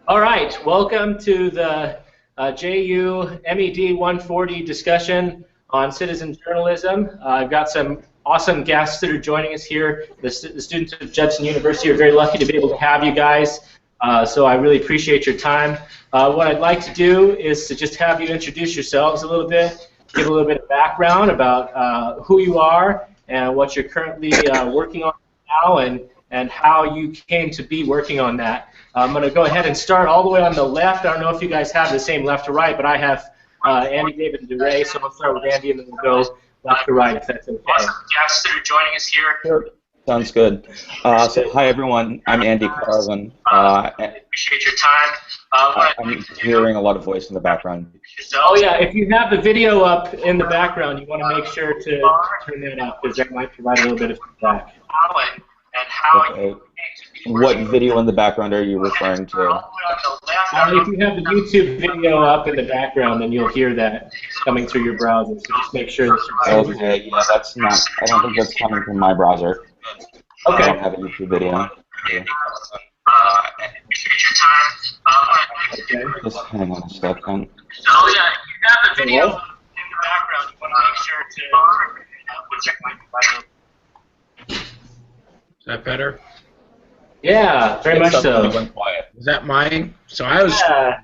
All right, welcome to the JU MED 140 discussion on citizen journalism. I've got some awesome guests that are joining us here. The students of Judson University are very lucky to be able to have you guys, so I really appreciate your time. What I'd like to do is to just have you introduce yourselves a little bit, give a little bit of background about who you are and what you're currently working on now, and how you came to be working on that. I'm going to go ahead and start all the way on the left. I don't know if you guys have the same left to right, but I have Andy, David, and DeRay, so I'll start with Andy, and then we'll go left to right, if that's okay. Awesome guests that are joining us here. Sure. Sounds good. So, hi, everyone. I'm Andy Carson. Appreciate your time. I'm hearing a lot of voice in the background. Oh, yeah, if you have the video up in the background, you want to make sure to turn that up, because that might provide a little bit of feedback. Okay. What video in the background are you referring to? If you have the YouTube video up in the background, then you'll hear that coming through your browser. So just make sure that you're okay, yeah, that's not. I don't think that's coming from my browser. Okay. I don't have a YouTube video. Okay. Just hang on a second. Oh yeah, if you have the video in the background, you want to make sure to check my browser. Is that better? Yeah, very much so. Went quiet. Is that mine? So I was. Yeah.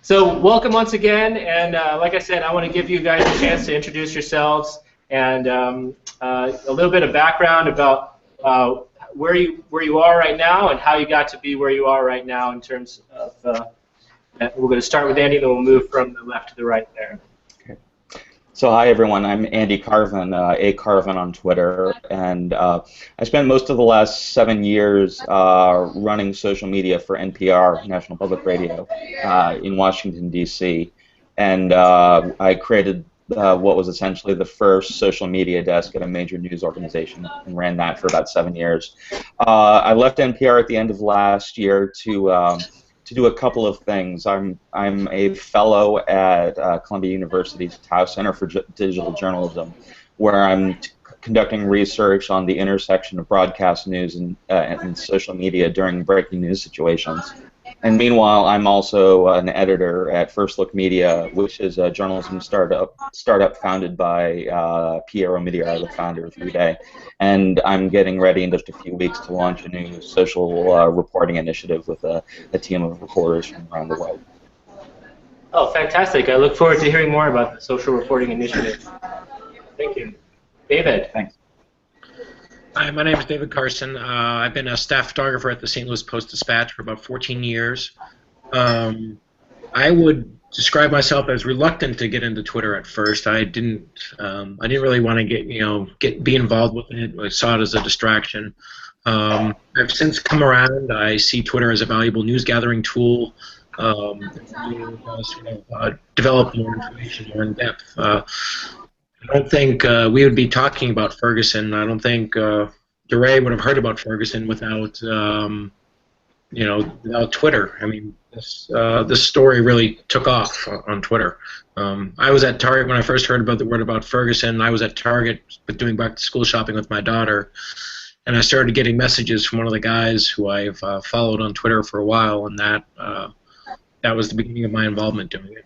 So welcome once again, and like I said, I want to give you guys a chance to introduce yourselves and a little bit of background about where you are right now and how you got to be where you are right now in terms of. We're going to start with Andy, then we'll move from the left to the right there. So hi everyone, I'm Andy Carvin, A Carvin on Twitter, and I spent most of the last 7 years running social media for NPR, National Public Radio, in Washington, D.C., and I created what was essentially the first social media desk at a major news organization and ran that for about 7 years. I left NPR at the end of last year to do a couple of things. I'm a fellow at Columbia University's Tao Center for Digital Journalism, where I'm conducting research on the intersection of broadcast news and social media during breaking news situations. And meanwhile, I'm also an editor at First Look Media, which is a journalism startup founded by Piero Migliara, the founder of Uday. And I'm getting ready in just a few weeks to launch a new social reporting initiative with a team of reporters from around the world. Oh, fantastic. I look forward to hearing more about the social reporting initiative. Thank you. David. Thanks. Hi, my name is David Carson. I've been a staff photographer at the St. Louis Post-Dispatch for about 14 years. I would describe myself as reluctant to get into Twitter at first. I didn't really want to be involved with it. I saw it as a distraction. I've since come around. I see Twitter as a valuable news gathering tool. Develop more information more in depth. I don't think we would be talking about Ferguson. I don't think DeRay would have heard about Ferguson without, without Twitter. I mean, this story really took off on Twitter. I was at Target when I first heard about the word about Ferguson. I was at Target doing back-to-school shopping with my daughter, and I started getting messages from one of the guys who I've followed on Twitter for a while, and that was the beginning of my involvement doing it.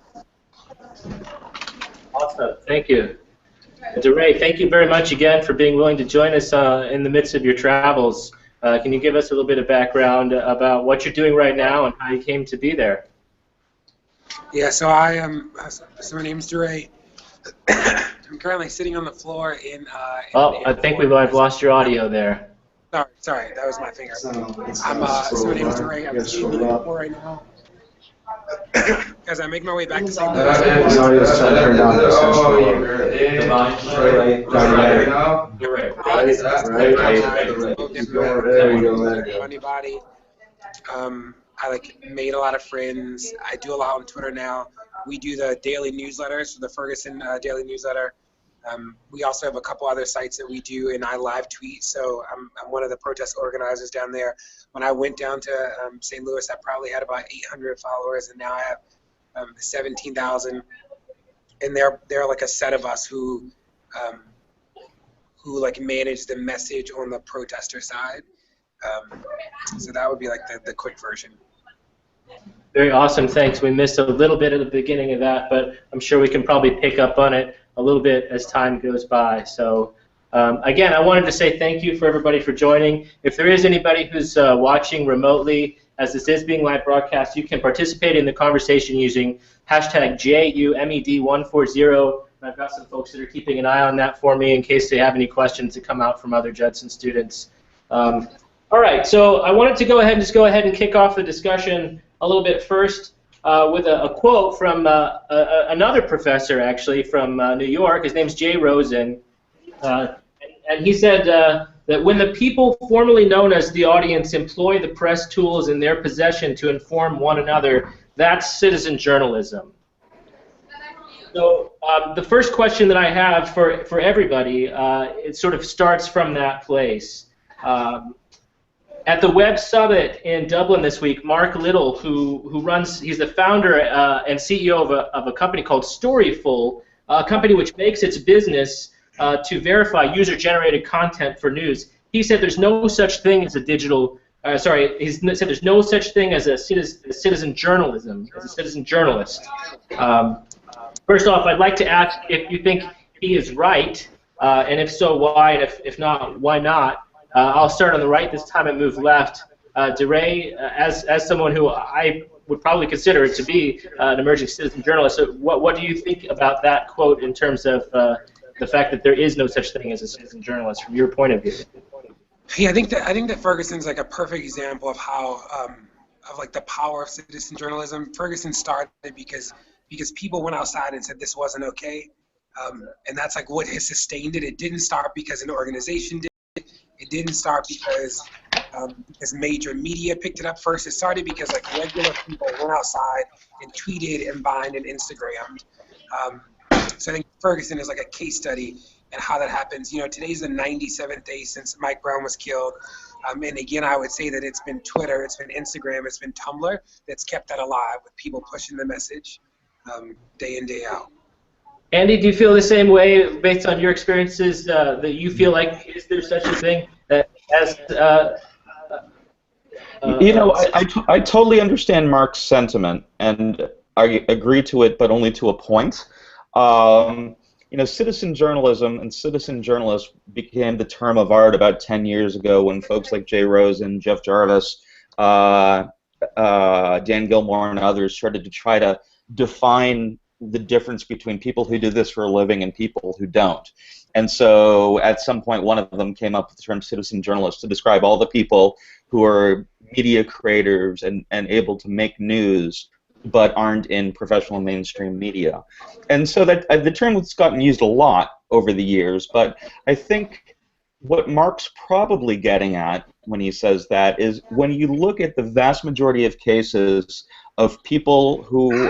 Awesome. Thank you. DeRay, thank you very much again for being willing to join us in the midst of your travels. Can you give us a little bit of background about what you're doing right now and how you came to be there? Yeah, so my name's DeRay. I'm currently sitting on the floor in I think we might have lost your audio there. Sorry, that was my finger. So my name's DeRay. I'm sitting on the floor right now. As I make my way back to St. Louis. I made a lot of friends. I do a lot on Twitter now. We do the daily newsletter, so the Ferguson daily newsletter. We also have a couple other sites that we do, and I live tweet. So I'm one of the protest organizers down there. When I went down to St. Louis, I probably had about 800 followers, and now I have 17,000. And they're like a set of us who manage the message on the protester side. So that would be like the quick version. Very awesome, thanks. We missed a little bit at the beginning of that, but I'm sure we can probably pick up on it a little bit as time goes by. So again, I wanted to say thank you for everybody for joining. If there is anybody who's watching remotely, as this is being live broadcast, you can participate in the conversation using hashtag JUMED140. I've got some folks that are keeping an eye on that for me in case they have any questions that come out from other Judson students. All right, so I wanted to go ahead and kick off the discussion a little bit first with a quote from another professor, actually, from New York. His name's Jay Rosen, and he said that when the people formerly known as the audience employ the press tools in their possession to inform one another, that's citizen journalism. So the first question that I have for everybody, it sort of starts from that place. At the Web Summit in Dublin this week, Mark Little, he's the founder and CEO of a company called Storyful, a company which makes its business to verify user-generated content for news. He said there's no such thing as a digital. He said there's no such thing as a citizen journalism, as a citizen journalist. First off, I'd like to ask if you think he is right, and if so, why? And if not, why not? I'll start on the right this time and move left. DeRay, as someone who I would probably consider to be an emerging citizen journalist, so what do you think about that quote in terms of the fact that there is no such thing as a citizen journalist from your point of view? Yeah, I think that Ferguson's like a perfect example of how of like the power of citizen journalism. Ferguson started because people went outside and said this wasn't okay, and that's like what has sustained it. It didn't start because an organization did. It didn't start because major media picked it up first. It started because like regular people went outside and tweeted and Vined and Instagrammed. So I think Ferguson is like a case study in how that happens. You know, today's the 97th day since Mike Brown was killed. And again, I would say that it's been Twitter, it's been Instagram, it's been Tumblr that's kept that alive with people pushing the message day in, day out. Andy, do you feel the same way based on your experiences that you feel like is there such a thing that as you know, I totally understand Mark's sentiment, and I agree to it, but only to a point. You know, citizen journalism and citizen journalists became the term of art about 10 years ago when folks like Jay Rosen, Jeff Jarvis, Dan Gilmore, and others started to try to define the difference between people who do this for a living and people who don't. And so at some point one of them came up with the term citizen journalist to describe all the people who are media creators and able to make news but aren't in professional mainstream media. And so that the term has gotten used a lot over the years, but I think what Mark's probably getting at when he says that is when you look at the vast majority of cases of people who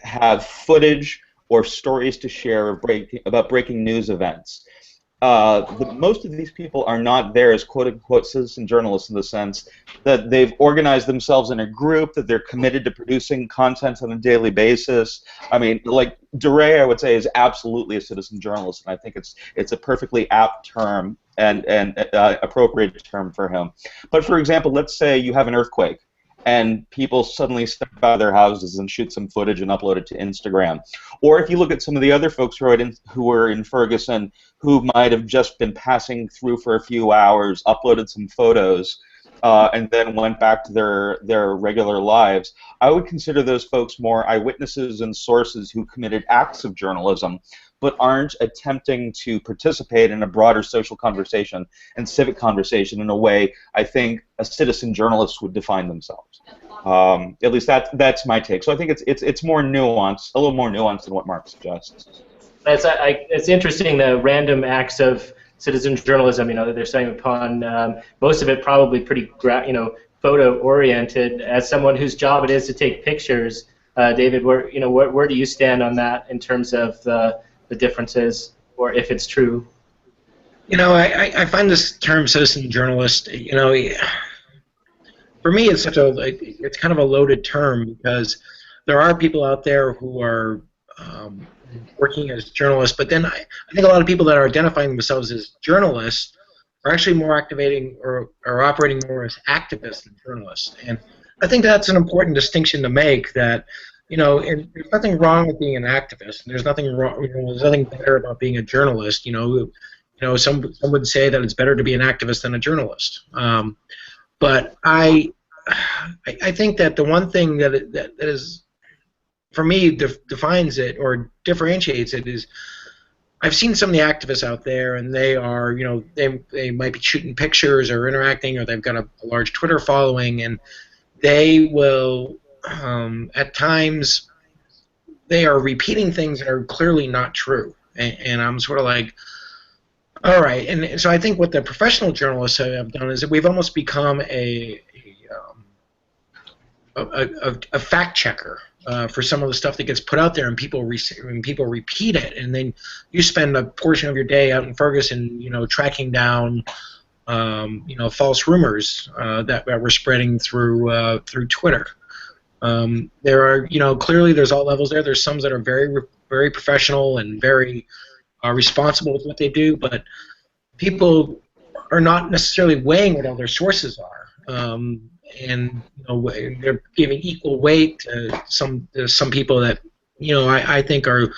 have footage or stories to share about breaking news events. Most of these people are not there as quote-unquote citizen journalists in the sense that they've organized themselves in a group, that they're committed to producing content on a daily basis. I mean, like DeRay, I would say, is absolutely a citizen journalist, and I think it's a perfectly apt term and appropriate term for him. But for example, let's say you have an earthquake, and people suddenly step out of their houses and shoot some footage and upload it to Instagram. Or if you look at some of the other folks who were in Ferguson who might have just been passing through for a few hours, uploaded some photos, and then went back to their regular lives, I would consider those folks more eyewitnesses and sources who committed acts of journalism but aren't attempting to participate in a broader social conversation and civic conversation in a way I think a citizen journalist would define themselves. At least that's my take. So I think it's more nuanced, a little more nuanced than what Mark suggests. It's interesting, the random acts of citizen journalism, you know, that they're saying upon, most of it probably pretty, photo-oriented. As someone whose job it is to take pictures, David, where do you stand on that in terms of the differences, or if it's true? You know, I find this term citizen journalist, you know, for me it's it's kind of a loaded term because there are people out there who are working as journalists, but then I think a lot of people that are identifying themselves as journalists are actually more activating or operating more as activists than journalists. And I think that's an important distinction to make. That there's nothing wrong with being an activist. There's nothing wrong. There's nothing better about being a journalist. Some would say that it's better to be an activist than a journalist. But I think that the one thing that is, for me, defines it or differentiates it is, I've seen some of the activists out there, and they are, they might be shooting pictures or interacting, or they've got a large Twitter following, and they will, at times, they are repeating things that are clearly not true, and I'm sort of like, all right. And so I think what the professional journalists have done is that we've almost become a fact checker for some of the stuff that gets put out there, and people repeat it, and then you spend a portion of your day out in Ferguson, tracking down, false rumors that were spreading through Twitter. There are, clearly there's all levels there. There's some that are very, very professional and very responsible with what they do, but people are not necessarily weighing what all their sources are. And they're giving equal weight to some people that I think are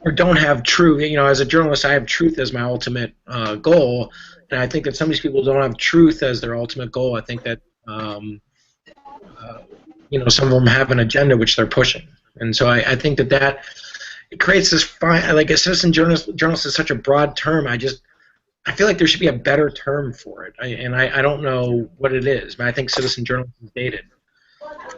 or don't have truth. As a journalist, I have truth as my ultimate goal, and I think that some of these people don't have truth as their ultimate goal. I think that some of them have an agenda which they're pushing, and so I think that it creates this like a citizen journalist is such a broad term. I feel like there should be a better term for it, and I don't know what it is, but I think citizen journalism is dated.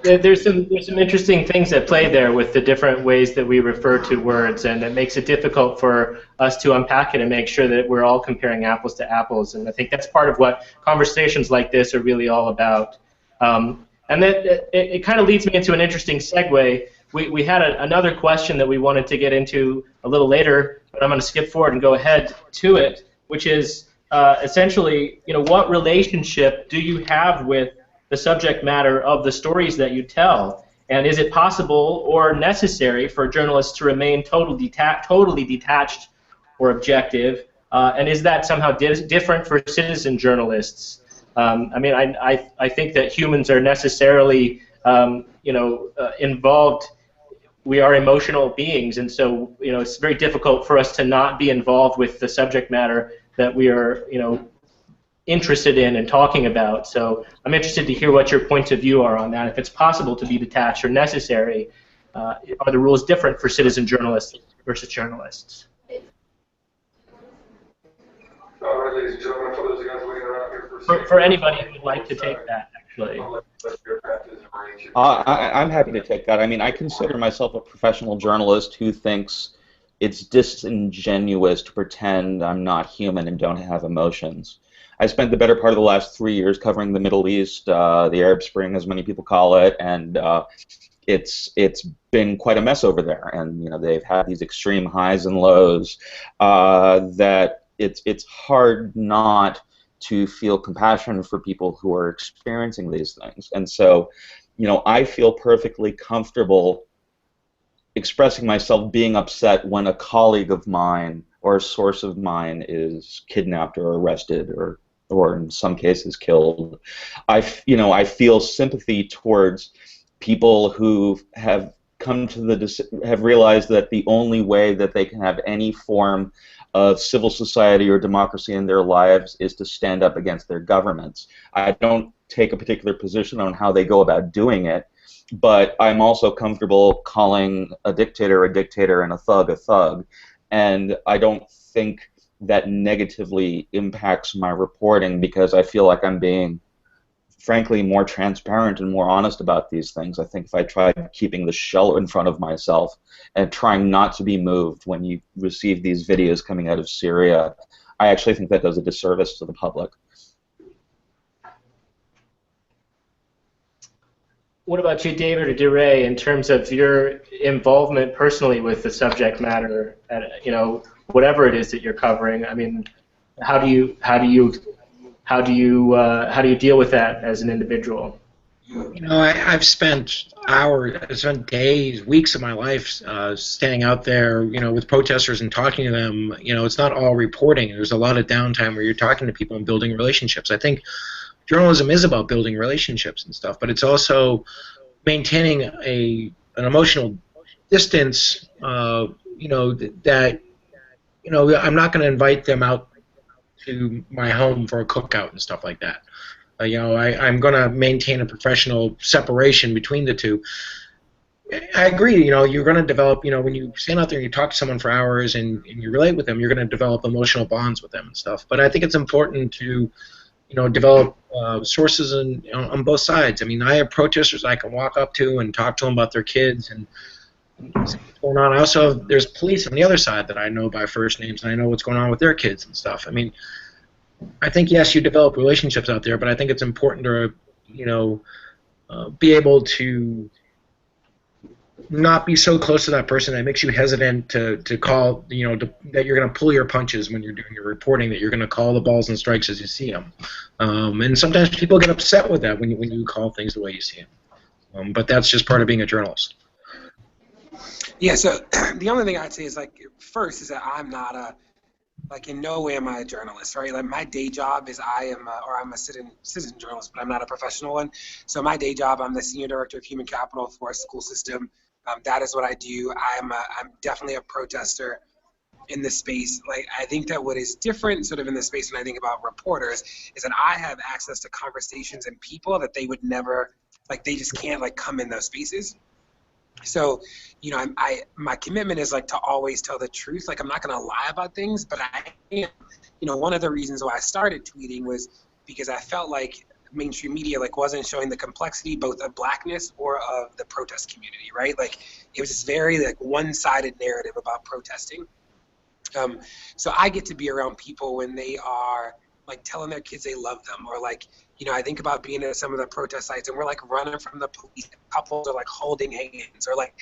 There's some interesting things at play there with the different ways that we refer to words, and it makes it difficult for us to unpack it and make sure that we're all comparing apples to apples. And I think that's part of what conversations like this are really all about. And that it kind of leads me into an interesting segue. We had another question that we wanted to get into a little later, but I'm going to skip forward and go ahead to it, which is essentially, what relationship do you have with the subject matter of the stories that you tell? And is it possible or necessary for journalists to remain totally detached or objective? And is that somehow different for citizen journalists? I think that humans are necessarily, involved. We are emotional beings, and so it's very difficult for us to not be involved with the subject matter that we are interested in and talking about. So I'm interested to hear what your points of view are on that. If it's possible to be detached or necessary, are the rules different for citizen journalists versus journalists? All right, ladies and gentlemen, for those of you guys waiting around here for For anybody who would like to take that, actually. I'm happy to take that. I consider myself a professional journalist who thinks it's disingenuous to pretend I'm not human and don't have emotions. I spent the better part of the last 3 years covering the Middle East, the Arab Spring, as many people call it, and it's been quite a mess over there. And they've had these extreme highs and lows that it's hard not to feel compassion for people who are experiencing these things. And so, I feel perfectly comfortable expressing myself being upset when a colleague of mine or a source of mine is kidnapped or arrested or in some cases killed. I feel sympathy towards people who have come to have realized that the only way that they can have any form of civil society or democracy in their lives is to stand up against their governments. I don't take a particular position on how they go about doing it, but I'm also comfortable calling a dictator and a thug, and I don't think that negatively impacts my reporting because I feel like I'm being, frankly, more transparent and more honest about these things. I think if I tried keeping the shell in front of myself and trying not to be moved when you receive these videos coming out of Syria, I actually think that does a disservice to the public. What about you, David or DeRay, in terms of your involvement personally with the subject matter, whatever it is that you're covering? How do you deal with that as an individual? I've spent days, weeks of my life standing out there, with protesters and talking to them. It's not all reporting. There's a lot of downtime where you're talking to people and building relationships. I think journalism is about building relationships and stuff, but it's also maintaining an emotional distance. That I'm not going to invite them out to my home for a cookout and stuff like that. I'm going to maintain a professional separation between the two. I agree. You're going to develop. When you stand out there and you talk to someone for hours and you relate with them, you're going to develop emotional bonds with them and stuff. But I think it's important to, develop sources on both sides. I mean, I have protesters I can walk up to and talk to them about their kids and what's going on. There's police on the other side that I know by first names, and I know what's going on with their kids and stuff. I mean, I think, yes, you develop relationships out there, but I think it's important to, be able to not be so close to that person that makes you hesitant to call, that you're going to pull your punches when you're doing your reporting, that you're going to call the balls and strikes as you see them. And sometimes people get upset with that when you call things the way you see them. But that's just part of being a journalist. Yeah, so the only thing I'd say is, first is that I'm not in no way am I a journalist, right? Like, my day job is I'm a citizen journalist, but I'm not a professional one. So my day job, I'm the senior director of human capital for a school system. That is what I do. I'm definitely a protester in this space. Like, I think that what is different sort of in this space when I think about reporters is that I have access to conversations and people that they would never, they just can't come in those spaces. So, my commitment is to always tell the truth. I'm not going to lie about things, but I am. One of the reasons why I started tweeting was because I felt like mainstream media wasn't showing the complexity both of blackness or of the protest community, right? It was this very one-sided narrative about protesting. So I get to be around people when they are telling their kids they love them, or I think about being at some of the protest sites and we're running from the police, couples are holding hands, or and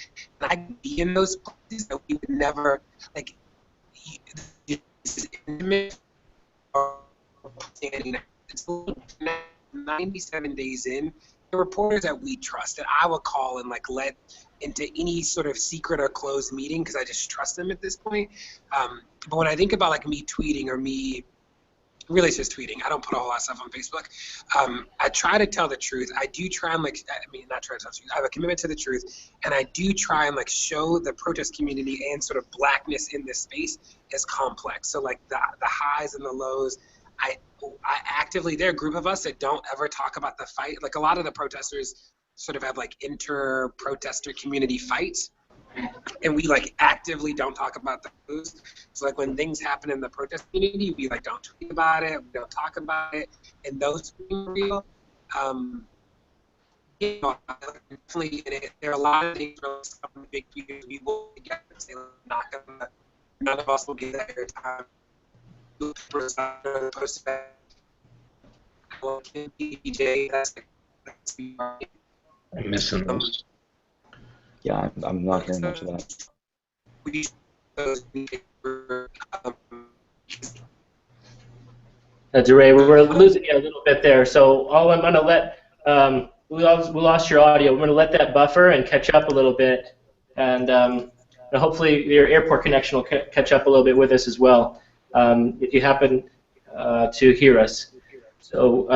I can be in those places that we would never this is intimate or it's 97 days in. The reporters that we trust, that I will call and let into any sort of secret or closed meeting because I just trust them at this point. But when I think about me tweeting or me really it's just tweeting. I don't put a whole lot of stuff on Facebook. I try to tell the truth. I do try and not try to tell the truth. I have a commitment to the truth, and I do try and show the protest community and sort of blackness in this space as complex. So the highs and the lows. I actively, there are a group of us that don't ever talk about the fight. A lot of the protesters sort of have inter-protester community fights. And we actively don't talk about those. So when things happen in the protest community, we don't tweet about it, we don't talk about it, and those being real. Definitely in it. There are a lot of things where some big tweeters we will get and say none of us will get that airtime. I'm missing those. Yeah, I'm not hearing much of that. DeRay, we're losing you a little bit there, so all I'm going to let, we lost your audio. We're going to let that buffer and catch up a little bit, and hopefully your airport connection will catch up a little bit with us as well, if you happen to hear us. So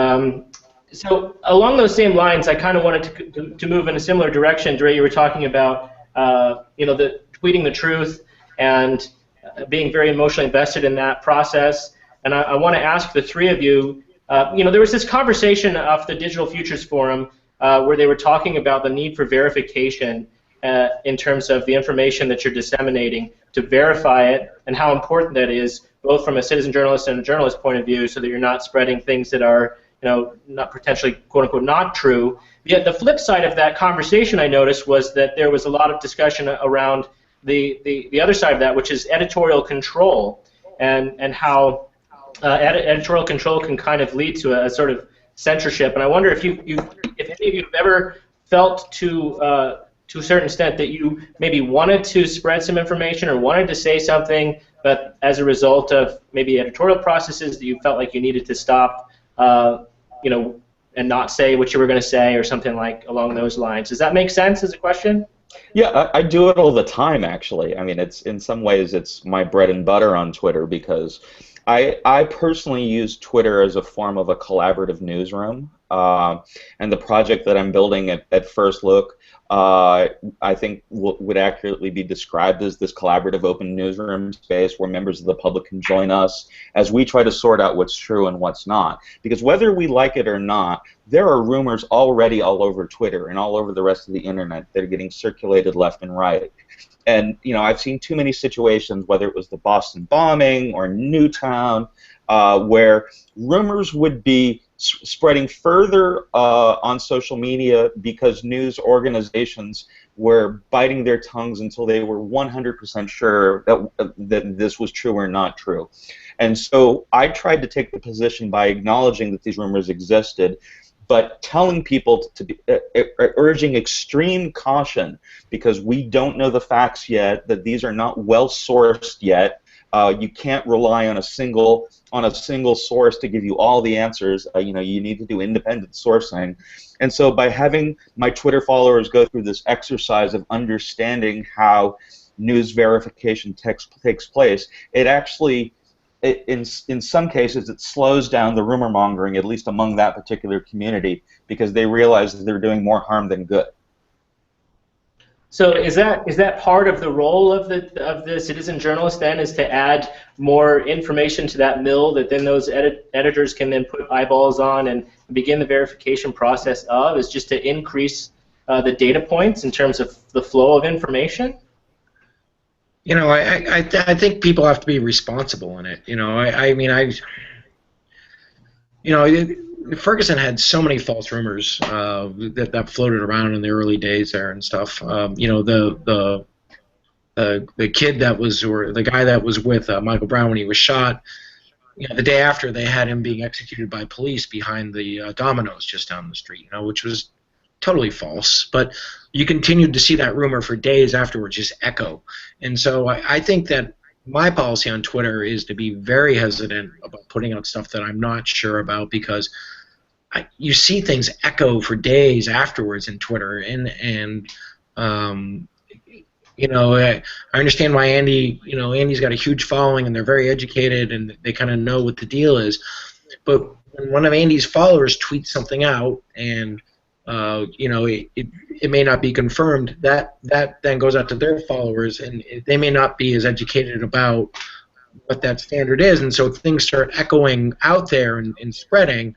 along those same lines, I kind of wanted to move in a similar direction. DeRay, you were talking about the tweeting the truth and being very emotionally invested in that process. And I want to ask the three of you. There was this conversation off the Digital Futures Forum where they were talking about the need for verification in terms of the information that you're disseminating, to verify it, and how important that is, both from a citizen journalist and a journalist point of view, so that you're not spreading things that are not potentially, quote-unquote, not true. Yet the flip side of that conversation, I noticed, was that there was a lot of discussion around the other side of that, which is editorial control, and how editorial control can kind of lead to a sort of censorship. And I wonder if any of you have ever felt to a certain extent that you maybe wanted to spread some information or wanted to say something, but as a result of maybe editorial processes that you felt like you needed to stop, and not say what you were going to say, or something along those lines. Does that make sense as a question? Yeah, I do it all the time, actually. I mean, in some ways it's my bread and butter on Twitter, because I personally use Twitter as a form of a collaborative newsroom, and the project that I'm building at First Look, I think would accurately be described as this collaborative open newsroom space where members of the public can join us as we try to sort out what's true and what's not. Because whether we like it or not, there are rumors already all over Twitter and all over the rest of the internet that are getting circulated left and right. And I've seen too many situations, whether it was the Boston bombing or Newtown, where rumors would be spreading further on social media because news organizations were biting their tongues until they were 100% sure that this was true or not true. And so I tried to take the position by acknowledging that these rumors existed, but telling people to be urging extreme caution because we don't know the facts yet, that these are not well sourced yet. You can't rely on a single source to give you all the answers. You need to do independent sourcing. And so by having my Twitter followers go through this exercise of understanding how news verification takes place, it actually, in some cases, it slows down the rumor mongering, at least among that particular community, because they realize that they're doing more harm than good. So is that part of the role of the citizen journalist then, is to add more information to that mill that then those editors can then put eyeballs on and begin the verification process of, is just to increase the data points in terms of the flow of information? I think people have to be responsible in it. Ferguson had so many false rumors that floated around in the early days there and stuff. The kid that was, or the guy that was with Michael Brown when he was shot, the day after they had him being executed by police behind the Domino's just down the street, which was totally false. But you continued to see that rumor for days afterwards just echo. And so I think that my policy on Twitter is to be very hesitant about putting out stuff that I'm not sure about, because you see things echo for days afterwards in Twitter, and I understand why Andy's got a huge following and they're very educated and they kind of know what the deal is, but when one of Andy's followers tweets something out and it may not be confirmed, that then goes out to their followers, and they may not be as educated about what that standard is, and so things start echoing out there and spreading.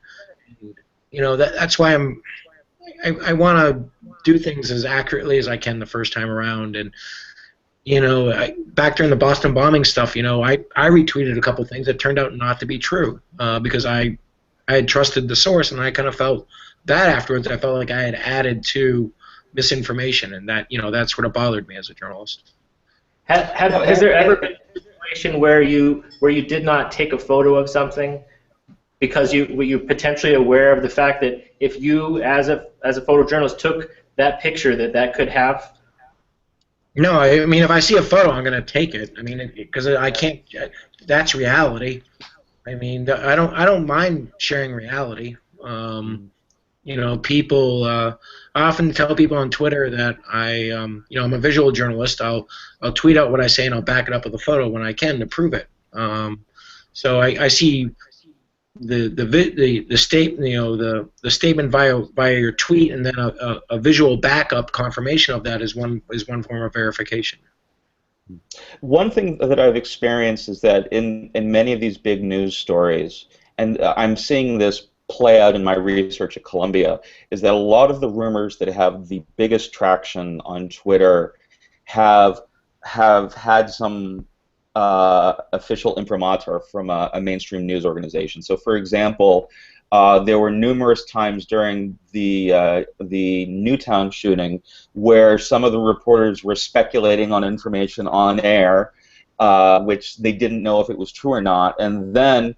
That's why I want to do things as accurately as I can the first time around. And back during the Boston bombing stuff, I retweeted a couple things that turned out not to be true because I had trusted the source, and I kind of felt bad afterwards. I felt like I had added to misinformation, and that that sort of bothered me as a journalist. Has there ever been a situation where you did not take a photo of something because were you potentially aware of the fact that if you, as a photojournalist, took that picture, that could have? No, I mean, if I see a photo, I'm going to take it. I mean, because I can't. That's reality. I mean, I don't mind sharing reality. People. I often tell people on Twitter that I'm a visual journalist. I'll tweet out what I say and I'll back it up with a photo when I can to prove it. So I see the statement via your tweet, and then a visual backup confirmation of that is one form of verification. One thing that I've experienced is that in many of these big news stories, and I'm seeing this play out in my research at Columbia, is that a lot of the rumors that have the biggest traction on Twitter have had some official imprimatur from a mainstream news organization. So, for example, there were numerous times during the Newtown shooting where some of the reporters were speculating on information on air, which they didn't know if it was true or not, and then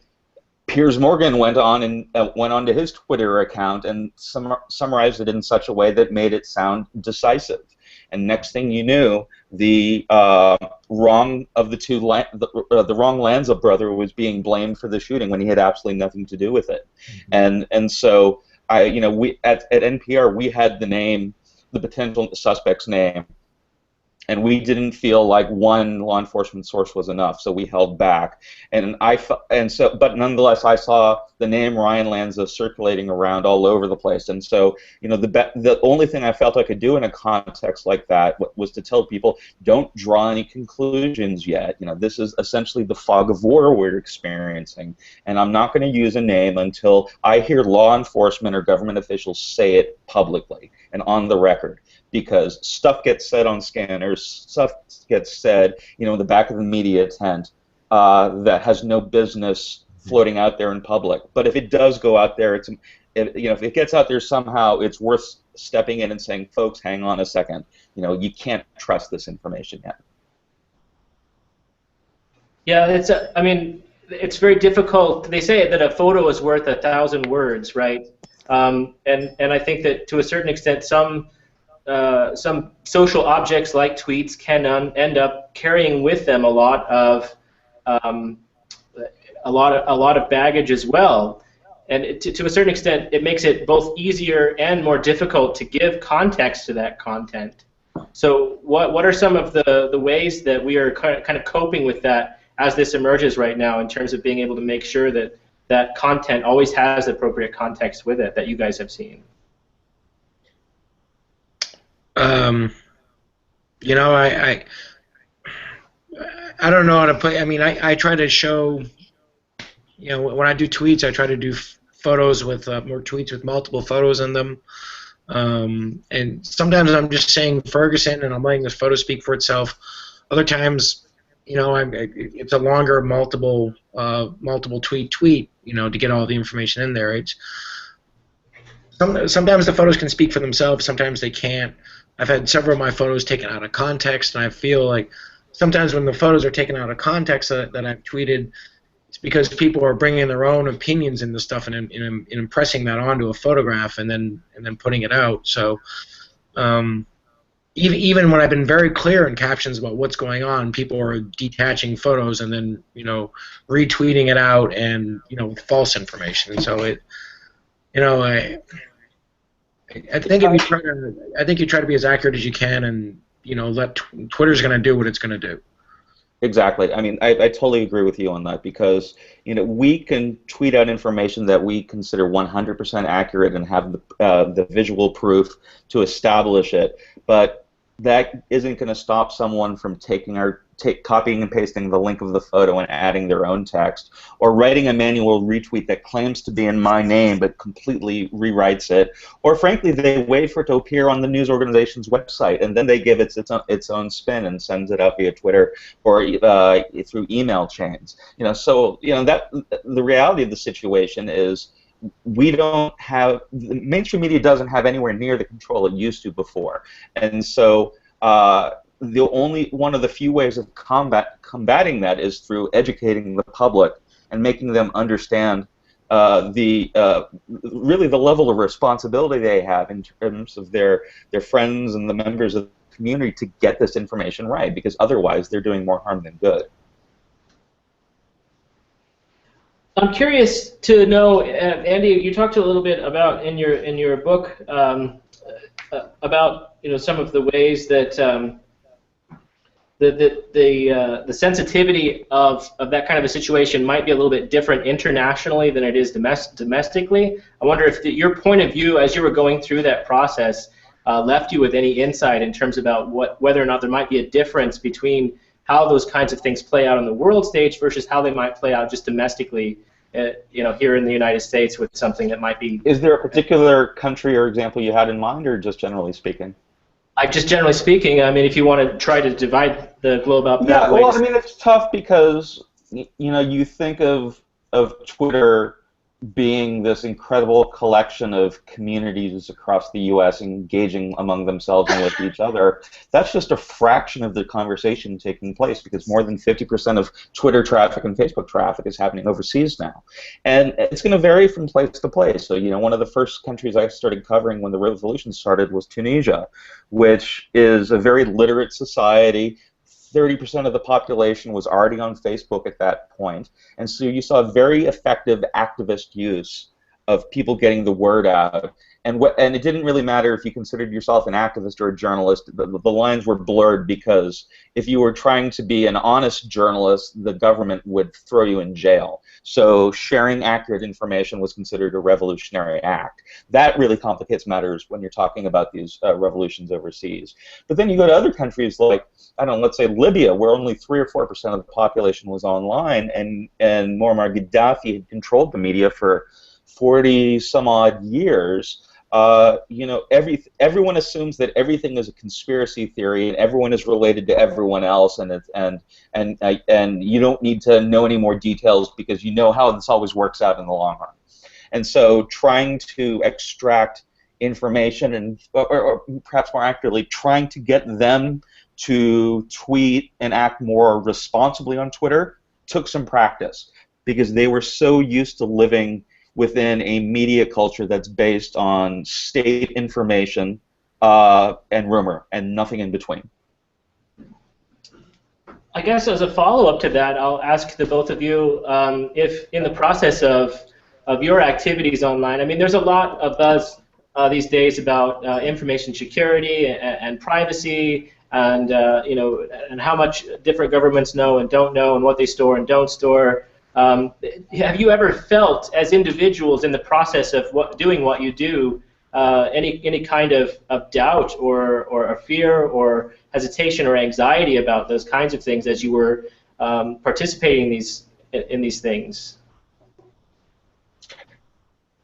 Piers Morgan went on to his Twitter account and summarized it in such a way that made it sound decisive. And next thing you knew, the wrong Lanza brother was being blamed for the shooting when he had absolutely nothing to do with it. Mm-hmm. And so we at NPR we had the potential suspect's name, And we didn't feel like one law enforcement source was enough, so we held back. But nonetheless, I saw the name Ryan Lanza circulating around all over the place. And so, the only thing I felt I could do in a context like that was to tell people, don't draw any conclusions yet. This is essentially the fog of war we're experiencing, and I'm not going to use a name until I hear law enforcement or government officials say it publicly and on the record. Because stuff gets said on scanners, stuff gets said, in the back of the media tent that has no business floating out there in public. But if it does go out there, if it gets out there somehow, it's worth stepping in and saying, folks, hang on a second. You can't trust this information yet. Yeah, it's very difficult. They say that a photo is worth 1,000 words, right? And I think that to a certain extent, some social objects like tweets can end up carrying with them a lot of baggage as well, and to a certain extent, it makes it both easier and more difficult to give context to that content. So, what are some of the ways that we are kind of coping with that as this emerges right now, in terms of being able to make sure that that content always has the appropriate context with it that you guys have seen? I don't know how to play. I try to show, when I do tweets, I try to do photos with more tweets with multiple photos in them. And sometimes I'm just saying Ferguson and I'm letting this photo speak for itself. Other times, it's a longer multiple tweet, to get all the information in there. Sometimes the photos can speak for themselves, sometimes they can't. I've had several of my photos taken out of context, and I feel like sometimes when the photos are taken out of context that I've tweeted, it's because people are bringing their own opinions into stuff and impressing that onto a photograph and then putting it out. So even when I've been very clear in captions about what's going on, people are detaching photos and then retweeting it out and with false information. And so I think you try to be as accurate as you can, and let Twitter's going to do what it's going to do. Exactly. I totally agree with you on that, because we can tweet out information that we consider 100% accurate and have the visual proof to establish it, but that isn't going to stop someone from copying and pasting the link of the photo and adding their own text, or writing a manual retweet that claims to be in my name but completely rewrites it, or frankly they wait for it to appear on the news organization's website and then they give it its own spin and sends it out via Twitter or through email chains. That the reality of the situation is the mainstream media doesn't have anywhere near the control it used to before, and so one of the few ways of combating that is through educating the public and making them understand really the level of responsibility they have in terms of their friends and the members of the community to get this information right, because otherwise they're doing more harm than good. I'm curious to know, Andy, you talked a little bit about in your book about some of the ways that the sensitivity of that kind of a situation might be a little bit different internationally than it is domestically. I wonder if your point of view as you were going through that process left you with any insight in terms about whether or not there might be a difference between how those kinds of things play out on the world stage versus how they might play out just domestically, here in the United States with something that might be. Is there a particular country or example you had in mind, or just generally speaking? Just generally speaking, if you want to try to divide the globe up that way. Yeah, well, it's tough because you think of Twitter being this incredible collection of communities across the U.S. engaging among themselves and with each other. That's just a fraction of the conversation taking place, because more than 50% of Twitter traffic and Facebook traffic is happening overseas now. And it's going to vary from place to place. So, one of the first countries I started covering when the revolution started was Tunisia, which is a very literate society. 30% of the population was already on Facebook at that point, and so you saw very effective activist use of people getting the word out. And it didn't really matter if you considered yourself an activist or a journalist. The lines were blurred, because if you were trying to be an honest journalist, the government would throw you in jail. So sharing accurate information was considered a revolutionary act. That really complicates matters when you're talking about these revolutions overseas. But then you go to other countries like, I don't know, let's say Libya, where only 3 or 4% of the population was online, and Muammar Gaddafi had controlled the media for 40 some odd years. You know, everyone assumes that everything is a conspiracy theory, and everyone is related to everyone else, and you don't need to know any more details, because you know how this always works out in the long run. And so, trying to extract information, and or perhaps more accurately, trying to get them to tweet and act more responsibly on Twitter took some practice, because they were so used to living within a media culture that's based on state information and rumor, and nothing in between. I guess as a follow-up to that, I'll ask the both of you if in the process of your activities online, I mean, there's a lot of buzz these days about information security and privacy, and you know, and how much different governments know and don't know, and what they store and don't store. Have you ever felt, as individuals in the process of doing what you do, any kind of doubt or a fear or hesitation or anxiety about those kinds of things as you were participating in these things?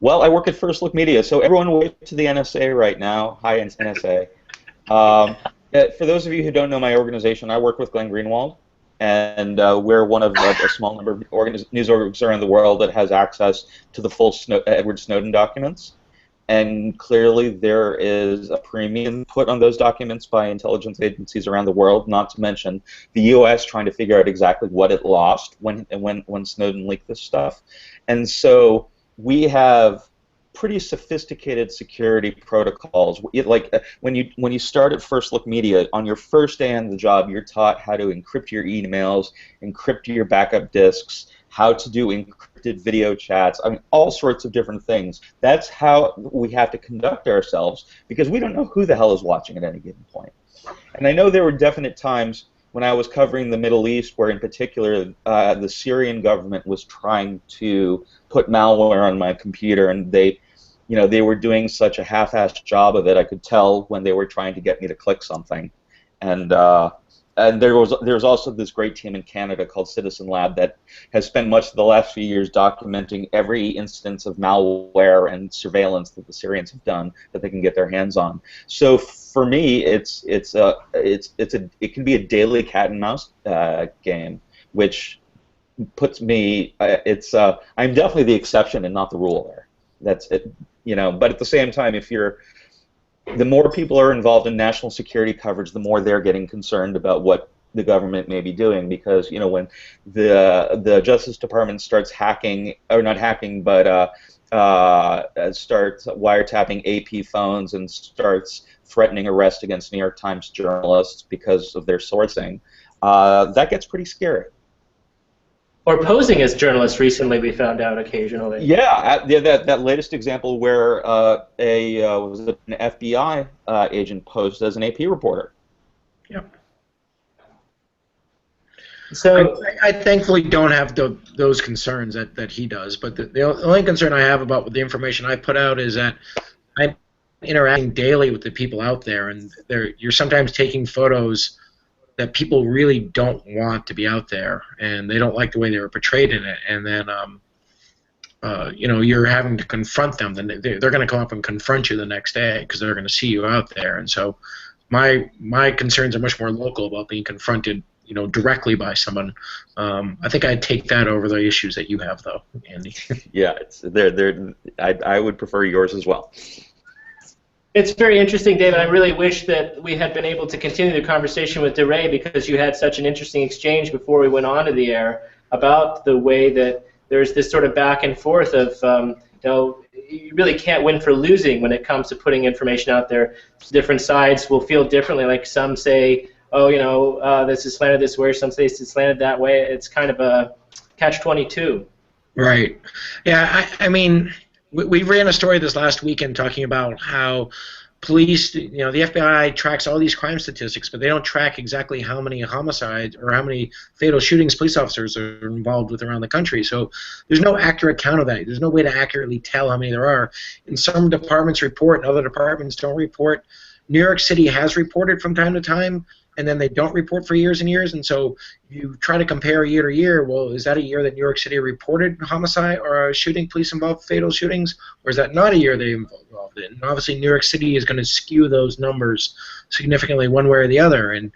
Well, I work at First Look Media, so everyone wave to the NSA right now. Hi, NSA. For those of you who don't know my organization, I work with Glenn Greenwald, and we're one of a small number of news organizations around the world that has access to the full Edward Snowden documents. And clearly there is a premium put on those documents by intelligence agencies around the world, not to mention the U.S. trying to figure out exactly what it lost when Snowden leaked this stuff. And so we have pretty sophisticated security protocols. When you start at First Look Media, on your first day on the job, you're taught how to encrypt your emails, encrypt your backup disks, how to do encrypted video chats, I mean, all sorts of different things. That's how we have to conduct ourselves, because we don't know who the hell is watching at any given point. And I know there were definite times when I was covering the Middle East where, in particular, the Syrian government was trying to put malware on my computer, and they were doing such a half-assed job of it. I could tell when they were trying to get me to click something. And there was also this great team in Canada called Citizen Lab that has spent much of the last few years documenting every instance of malware and surveillance that the Syrians have done that they can get their hands on. So for me, it can be a daily cat and mouse game, which puts me. I'm definitely the exception and not the rule there. That's it, But at the same time, the more people are involved in national security coverage, the more they're getting concerned about what the government may be doing, because when the Justice Department starts hacking, or not hacking, but starts wiretapping AP phones and starts threatening arrest against New York Times journalists because of their sourcing, that gets pretty scary. Or posing as journalists recently, we found out occasionally. Yeah, that latest example where was it an FBI agent posed as an AP reporter. Yep. So I thankfully don't have those concerns that he does, but the only concern I have about the information I put out is that I'm interacting daily with the people out there, and you're sometimes taking photos that people really don't want to be out there, and they don't like the way they were portrayed in it, and then you're having to confront them. Then they're going to come up and confront you the next day because they're going to see you out there. And so my concerns are much more local about being confronted, directly by someone. I think I'd take that over the issues that you have, though, Andy. Yeah, I would prefer yours as well. it's very interesting, David. I really wish that we had been able to continue the conversation with DeRay, because you had such an interesting exchange before we went on to the air about the way that there's this sort of back and forth of, you really can't win for losing when it comes to putting information out there. Different sides will feel differently. Like some say, oh, this is slanted this way, some say it's slanted that way. It's kind of a catch-22. Right. Yeah, I mean, we ran a story this last weekend talking about how police, the FBI tracks all these crime statistics, but they don't track exactly how many homicides or how many fatal shootings police officers are involved with around the country. So there's no accurate count of that. There's no way to accurately tell how many there are. And some departments report and other departments don't report. New York City has reported from time to time, and then they don't report for years and years. And so you try to compare year to year, well, is that a year that New York City reported homicide or shooting, police-involved fatal shootings, or is that not a year they involved in? And obviously New York City is going to skew those numbers significantly one way or the other. And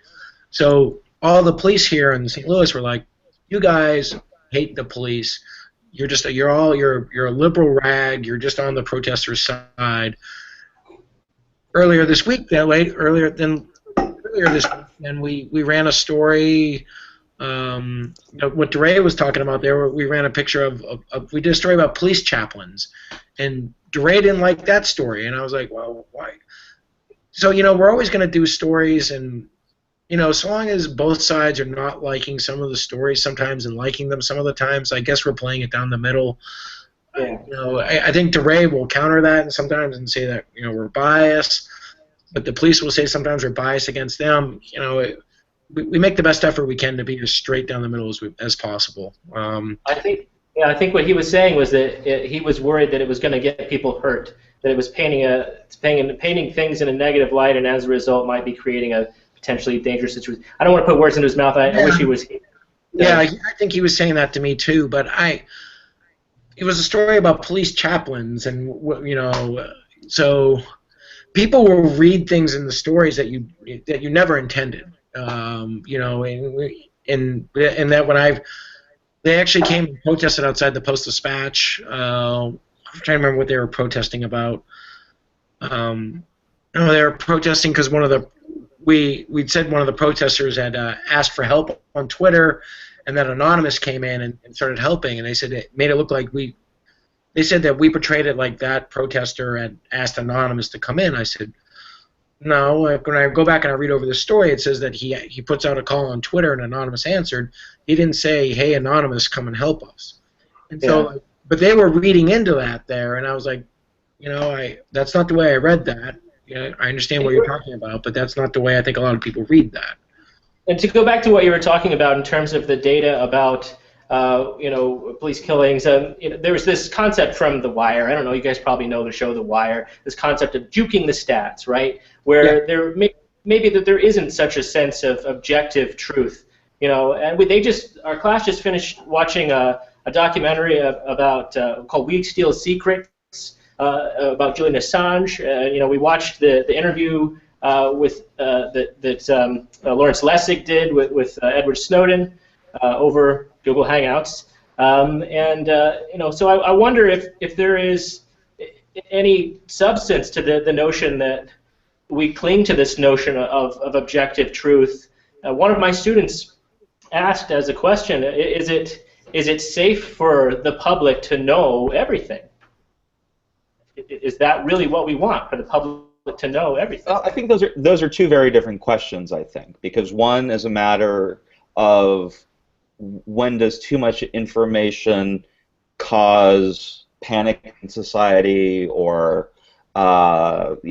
so all the police here in St. Louis were like, you guys hate the police. You're a liberal rag. You're just on the protesters' side. Earlier this week, earlier this week, and we ran a story. What DeRay was talking about there, we ran a picture of we did a story about police chaplains, and DeRay didn't like that story, and I was like, well, why? So we're always going to do stories, and so long as both sides are not liking some of the stories sometimes and liking them some of the times, I guess we're playing it down the middle. Yeah. I think DeRay will counter that and sometimes and say that we're biased, but the police will say sometimes we're biased against them. We make the best effort we can to be as straight down the middle as possible. I think what he was saying was that he was worried that it was going to get people hurt, that it was painting things in a negative light, and as a result might be creating a potentially dangerous situation. I don't want to put words in his mouth. I wish he was here. Yeah, I think he was saying that to me too, but it was a story about police chaplains, and so people will read things in the stories that you never intended. And that when they actually came and protested outside the Post-Dispatch. I'm trying to remember what they were protesting about. They were protesting because we'd said one of the protesters had asked for help on Twitter, and that Anonymous came in and started helping, and they said it made it look like they said that we portrayed it like that protester had asked Anonymous to come in. I said, no, when I go back and I read over the story, it says that he puts out a call on Twitter and Anonymous answered. He didn't say, hey, Anonymous, come and help us. And so, but they were reading into that there, and I was like, that's not the way I read that. I understand what you're talking about, but that's not the way I think a lot of people read that. And to go back to what you were talking about in terms of the data about police killings, there was this concept from The Wire. I don't know, you guys probably know the show The Wire. This concept of juking the stats, right? Where there maybe that there isn't such a sense of objective truth, and our class just finished watching a documentary about called We Steal Secrets about Julian Assange. We watched the interview that Lawrence Lessig did with Edward Snowden over Google Hangouts, so I wonder if there is any substance to the notion that we cling to this notion of objective truth. One of my students asked as a question, is it safe for the public to know everything? Is that really what we want, for the public to know everything? Well, I think those are two very different questions, I think, because one is a matter of when does too much information cause panic in society, or if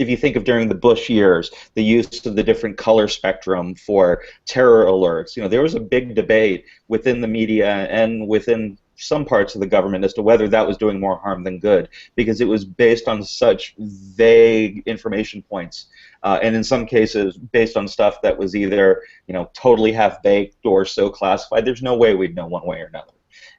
you think of during the Bush years, the use of the different color spectrum for terror alerts, there was a big debate within the media and within some parts of the government as to whether that was doing more harm than good, because it was based on such vague information points, and in some cases based on stuff that was either totally half-baked or so classified there's no way we'd know one way or another.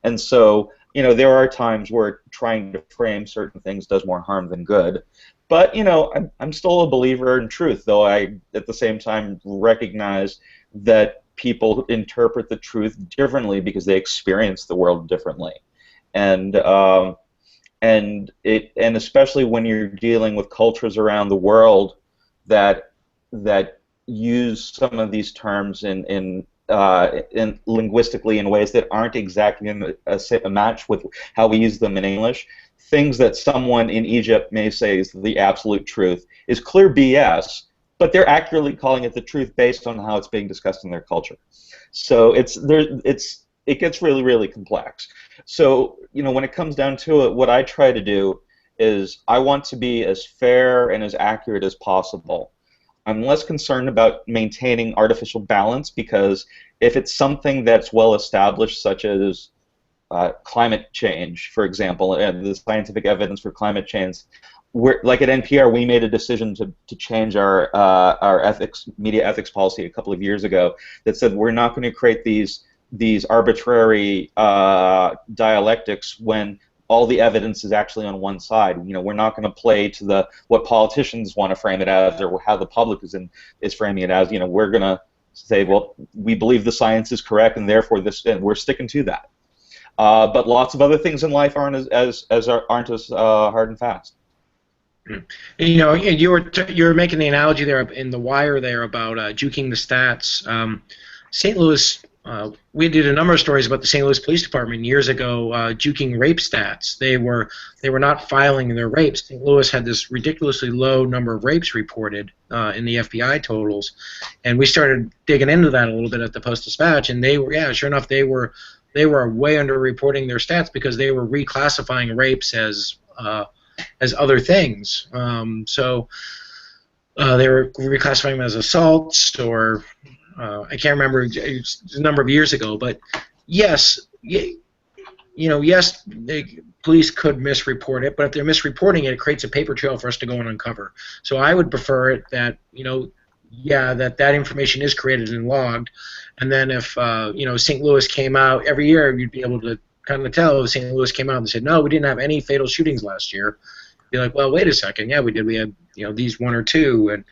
And so there are times where trying to frame certain things does more harm than good. But I'm still a believer in truth, though I at the same time recognize that people interpret the truth differently because they experience the world differently, and especially when you're dealing with cultures around the world that use some of these terms in linguistically in ways that aren't exactly a match with how we use them in English. Things that someone in Egypt may say is the absolute truth is clear BS, but they're accurately calling it the truth based on how it's being discussed in their culture. So it's it gets really, really complex. So, when it comes down to it, what I try to do is I want to be as fair and as accurate as possible. I'm less concerned about maintaining artificial balance, because if it's something that's well established, such as climate change, for example, and the scientific evidence for climate change, like at NPR, we made a decision to change our media ethics policy a couple of years ago that said we're not going to create these arbitrary dialectics when all the evidence is actually on one side. We're not going to play to what politicians want to frame it as, or how the public is framing it as. We're going to say, well, we believe the science is correct, and therefore and we're sticking to that. But lots of other things in life aren't as hard and fast. You were making the analogy there in The Wire there about juking the stats. St. Louis. We did a number of stories about the St. Louis Police Department years ago juking rape stats. They were not filing their rapes. St. Louis had this ridiculously low number of rapes reported in the FBI totals, and we started digging into that a little bit at the Post-Dispatch, and they were, sure enough, they were way underreporting their stats because they were reclassifying rapes as other things. So they were reclassifying them as assaults or I can't remember, it's a number of years ago, but yes, yes, police could misreport it, but if they're misreporting it, it creates a paper trail for us to go and uncover. So I would prefer it that, that information is created and logged, and then if, St. Louis came out, every year you'd be able to kind of tell if St. Louis came out and said, no, we didn't have any fatal shootings last year. Be like, well, wait a second, yeah, we did. We had, these one or two, and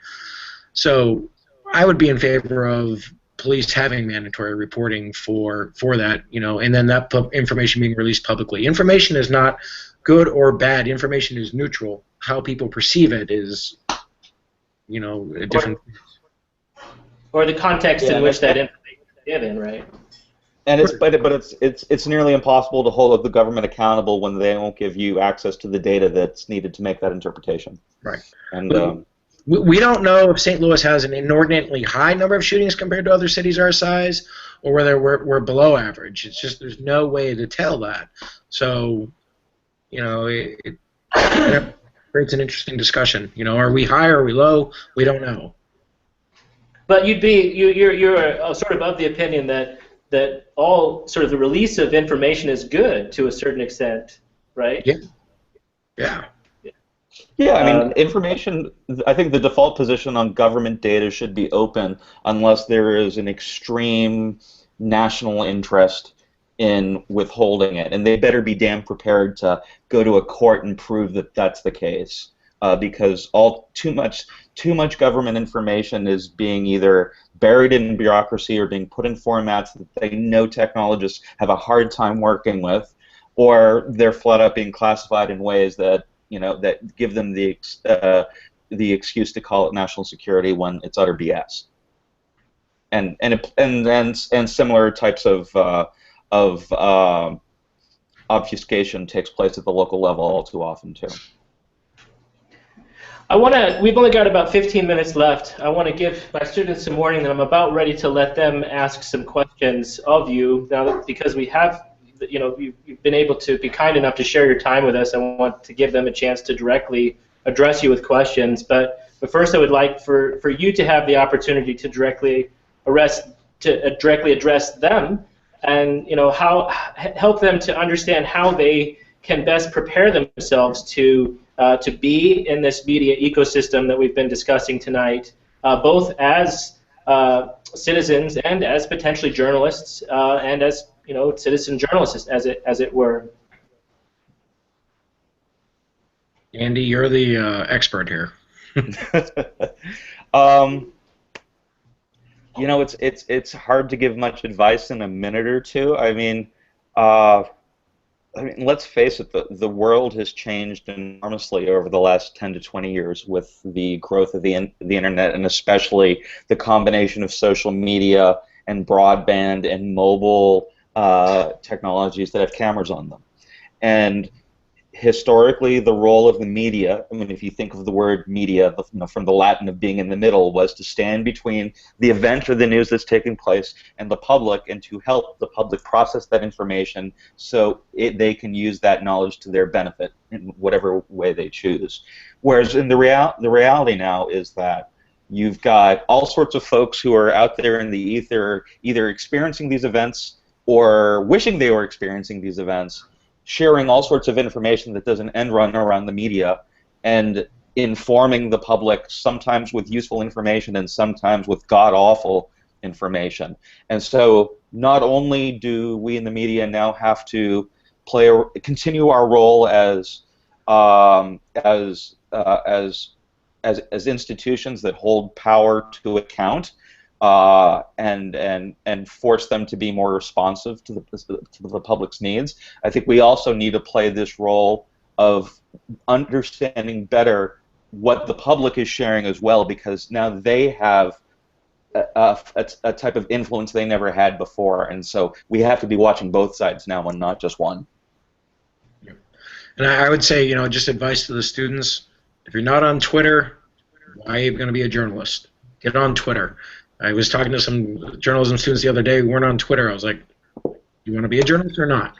so I would be in favor of police having mandatory reporting for that, and then that information being released publicly. Information is not good or bad. Information is neutral. How people perceive it is, a different. Or the context in which that information is given, right? And it's nearly impossible to hold the government accountable when they won't give you access to the data that's needed to make that interpretation. Right. And we don't know if St. Louis has an inordinately high number of shootings compared to other cities our size, or whether we're below average. It's just there's no way to tell that. So, it creates an interesting discussion. Are we high or are we low? We don't know. But you're sort of the opinion that all sort of the release of information is good to a certain extent, right? Yeah. Yeah. Yeah, I mean, information, I think the default position on government data should be open unless there is an extreme national interest in withholding it. And they better be damn prepared to go to a court and prove that that's the case. Because too much government information is being either buried in bureaucracy or being put in formats that they know technologists have a hard time working with, or they're flat out being classified in ways that that give them the excuse to call it national security when it's utter BS. And similar types of obfuscation takes place at the local level all too often too. We've only got about 15 minutes left. I want to give my students some warning that I'm about ready to let them ask some questions of you now, because we have. You've been able to be kind enough to share your time with us. I want to give them a chance to directly address you with questions. But first, I would like for you to have the opportunity to directly address them, and help them to understand how they can best prepare themselves to be in this media ecosystem that we've been discussing tonight, both as citizens and as potentially journalists, and as citizen journalists, as it were. Andy, you're the expert here. It's hard to give much advice in a minute or two. I mean, let's face it. The world has changed enormously over the last 10 to 20 years with the growth of the internet, and especially the combination of social media and broadband and mobile technologies that have cameras on them. And historically, the role of the media, I mean, if you think of the word media, from the Latin of being in the middle, was to stand between the event or the news that's taking place and the public, and to help the public process that information so they can use that knowledge to their benefit in whatever way they choose. Whereas in the reality now is that you've got all sorts of folks who are out there in the ether, either experiencing these events or wishing they were experiencing these events, sharing all sorts of information that doesn't end run around the media, and informing the public sometimes with useful information and sometimes with god-awful information. And so not only do we in the media now have to continue our role as institutions that hold power to account, and force them to be more responsive to the public's needs. I think we also need to play this role of understanding better what the public is sharing as well, because now they have a type of influence they never had before, and so we have to be watching both sides now and not just one. And I would say, just advice to the students: if you're not on Twitter, why are you going to be a journalist? Get on Twitter. I was talking to some journalism students the other day who weren't on Twitter. I was like, you want to be a journalist or not?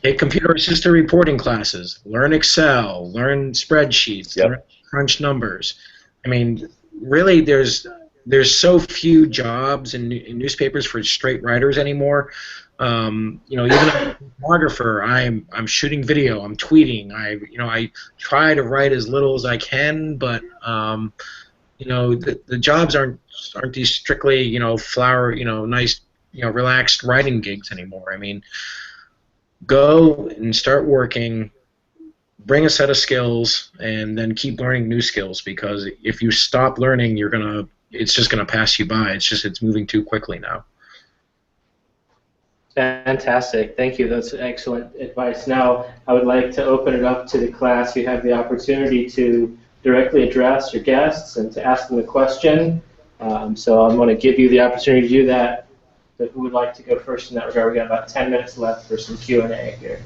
Take computer-assisted reporting classes, learn Excel, learn spreadsheets, learn crunch numbers. I mean, really, there's so few jobs in newspapers for straight writers anymore. Even as a photographer, I'm shooting video, I'm tweeting. I try to write as little as I can, but the jobs aren't these strictly nice relaxed writing gigs anymore. I mean, go and start working, bring a set of skills, and then keep learning new skills, because if you stop learning, it's just gonna pass you by. It's moving too quickly now. Fantastic. Thank you. That's excellent advice. Now, I would like to open it up to the class. You have the opportunity to directly address your guests and to ask them a question. So I'm going to give you the opportunity to do that. But who would like to go first in that regard? We've got about 10 minutes left for some Q&A here.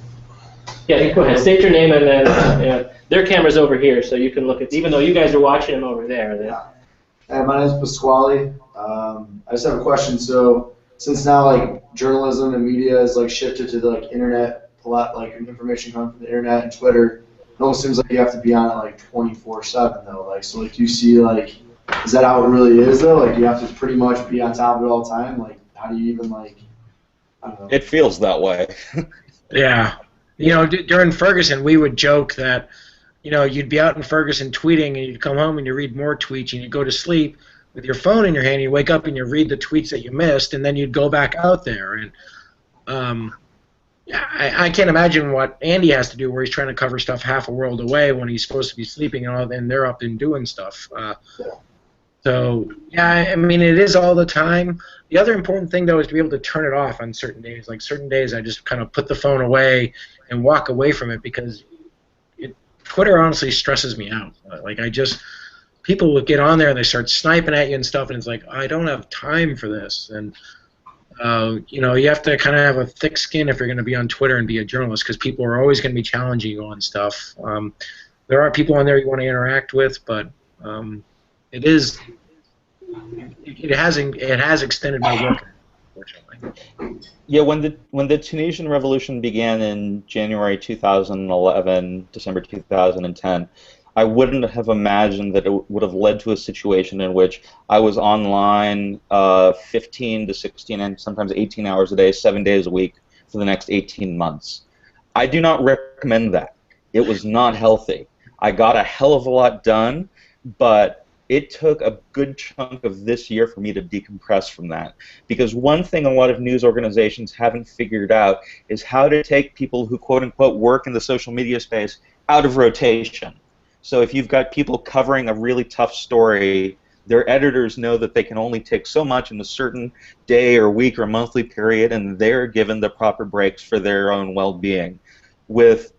Yeah, go ahead. State your name, and then their camera's over here, so you can look at, even though you guys are watching them over there. Hey, my name is Pasquale. I just have a question. So since now journalism and media is shifted to the internet, information coming from the internet and Twitter, it almost seems like you have to be on it 24/7 though. So do you see is that how it really is though? You have to pretty much be on top of it all the time. How do you even I don't know. It feels that way. Yeah. During Ferguson, we would joke that you'd be out in Ferguson tweeting, and you'd come home and you read more tweets, and you'd go to sleep with your phone in your hand, and you wake up and you read the tweets that you missed, and then you'd go back out there. And I can't imagine what Andy has to do, where he's trying to cover stuff half a world away when he's supposed to be sleeping, and they're up and doing stuff. So, yeah, I mean, it is all the time. The other important thing, though, is to be able to turn it off on certain days. Certain days I just kind of put the phone away and walk away from it, because Twitter honestly stresses me out. People would get on there and they start sniping at you and stuff, and it's I don't have time for this. And you have to kind of have a thick skin if you're going to be on Twitter and be a journalist, because people are always going to be challenging you on stuff. There are people on there you want to interact with, but it has extended my work, unfortunately. Yeah, when the Tunisian Revolution began in January 2011, December 2010, I wouldn't have imagined that it would have led to a situation in which I was online 15 to 16 and sometimes 18 hours a day, 7 days a week for the next 18 months. I do not recommend that. It was not healthy. I got a hell of a lot done, but it took a good chunk of this year for me to decompress from that. Because one thing a lot of news organizations haven't figured out is how to take people who quote-unquote work in the social media space out of rotation. So if you've got people covering a really tough story, their editors know that they can only take so much in a certain day or week or monthly period, and they're given the proper breaks for their own well-being. With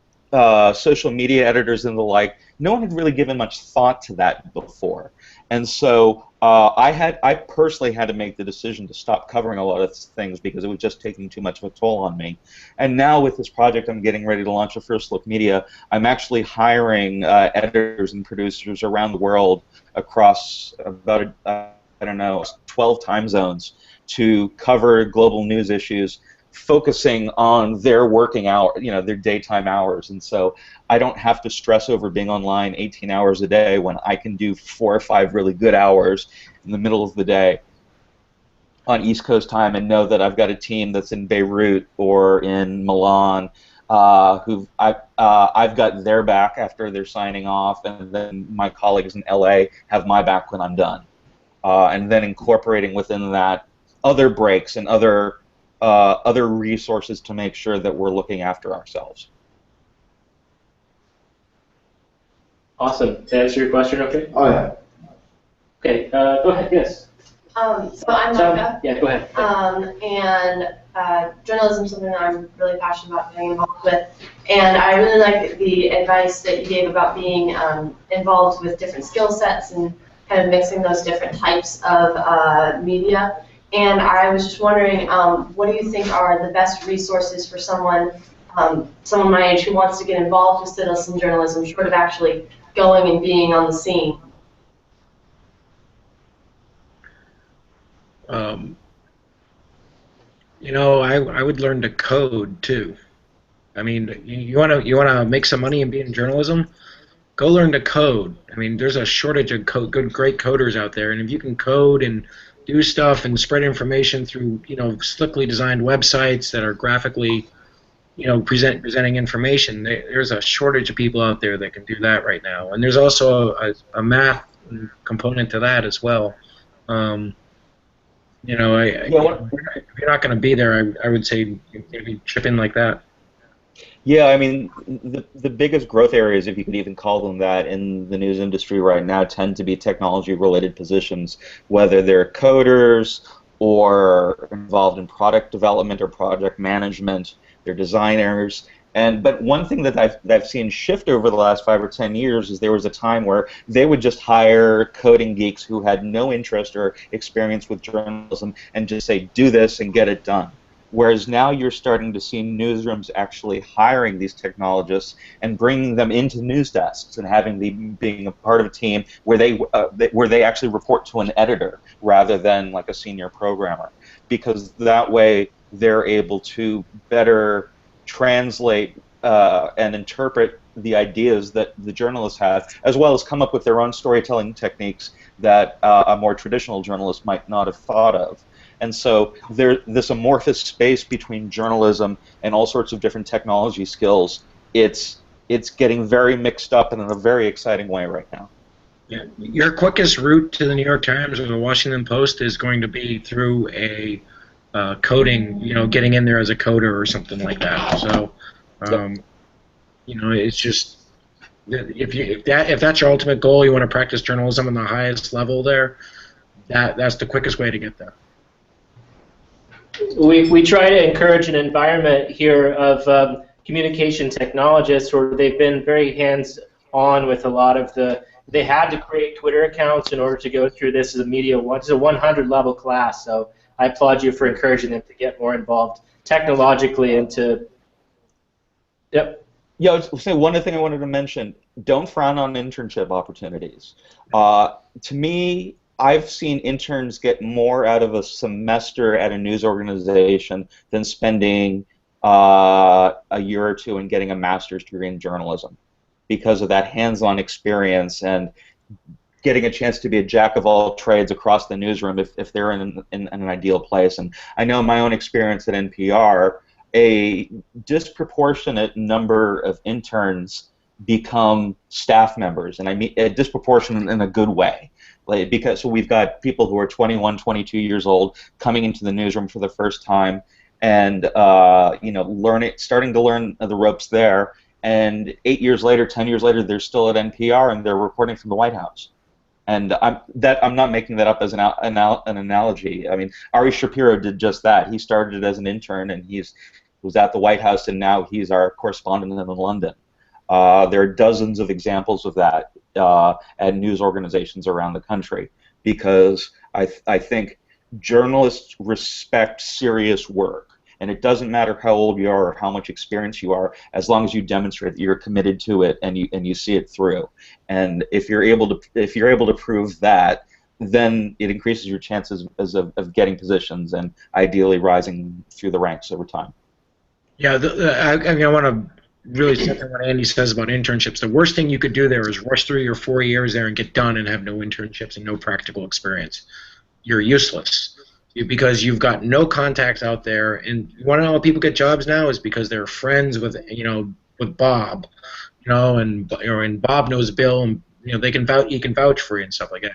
social media editors and the like, no one had really given much thought to that before. And so I personally had to make the decision to stop covering a lot of things because it was just taking too much of a toll on me. And now with this project I'm getting ready to launch at First Look Media, I'm actually hiring editors and producers around the world across about, I don't know, 12 time zones to cover global news issues, focusing on their working hour, their daytime hours. And so I don't have to stress over being online 18 hours a day when I can do 4 or 5 really good hours in the middle of the day on East Coast time and know that I've got a team that's in Beirut or in Milan I've got their back after they're signing off, and then my colleagues in LA have my back when I'm done. And then incorporating within that other breaks and other resources to make sure that we're looking after ourselves. Awesome. To answer your question, okay? Oh yeah. Okay, go ahead, yes. So I'm Micah. Yeah, go ahead. And journalism is something that I'm really passionate about getting involved with. And I really like the advice that you gave about being involved with different skill sets and kind of mixing those different types of media. And I was just wondering, what do you think are the best resources for someone my age who wants to get involved with citizen journalism, short of actually going and being on the scene? I would learn to code too. I mean, you wanna make some money and be in journalism? Go learn to code. I mean, there's a shortage of great coders out there, and if you can code and do stuff and spread information through slickly designed websites that are graphically presenting information, there's a shortage of people out there that can do that right now. And there's also a math component to that as well. If you're not going to be there, I would say maybe chip in like that. Yeah, I mean, the biggest growth areas, if you could even call them that, in the news industry right now tend to be technology-related positions, whether they're coders or involved in product development or project management, they're designers. But one thing that I've seen shift over the last 5 or 10 years is there was a time where they would just hire coding geeks who had no interest or experience with journalism and just say, do this and get it done. Whereas now you're starting to see newsrooms actually hiring these technologists and bringing them into news desks and having them being a part of a team where they actually report to an editor rather than like a senior programmer, because that way they're able to better translate and interpret the ideas that the journalists have, as well as come up with their own storytelling techniques that a more traditional journalist might not have thought of. And so there's this amorphous space between journalism and all sorts of different technology skills. It's getting very mixed up in a very exciting way right now. Yeah. Your quickest route to the New York Times or the Washington Post is going to be through a coding, getting in there as a coder or something like that. So, it's just if that's your ultimate goal, you want to practice journalism on the highest level there. That's the quickest way to get there. We try to encourage an environment here of communication technologists where they've been very hands-on with a lot of they had to create Twitter accounts in order to go through this as a media. It's a 100-level class, so I applaud you for encouraging them to get more involved technologically into. Yep. Yeah, I was saying one other thing I wanted to mention. Don't frown on internship opportunities. To me, I've seen interns get more out of a semester at a news organization than spending a year or two and getting a master's degree in journalism, because of that hands-on experience and getting a chance to be a jack of all trades across the newsroom if they're in an ideal place. And I know in my own experience at NPR, a disproportionate number of interns become staff members, and I mean a disproportionate in a good way. So we've got people who are 21, 22 years old coming into the newsroom for the first time, and starting to learn the ropes there. And 8 years later, 10 years later, they're still at NPR and they're reporting from the White House. And I'm not making that up as an analogy. I mean, Ari Shapiro did just that. He started as an intern, and he was at the White House, and now he's our correspondent in London. There are dozens of examples of that at news organizations around the country. because I think journalists respect serious work. And it doesn't matter how old you are or how much experience you are, as long as you demonstrate that you're committed to it and you see it through. And if you're able to prove that, then it increases your chances of getting positions and ideally rising through the ranks over time. Yeah, I want to really second what Andy says about internships. The worst thing you could do there is rush through your 4 years there and get done and have no internships and no practical experience. You're useless. Because you've got no contacts out there, and you want to know how people get jobs now is because they're friends with with Bob, and Bob knows Bill, and he can vouch for you and stuff like that.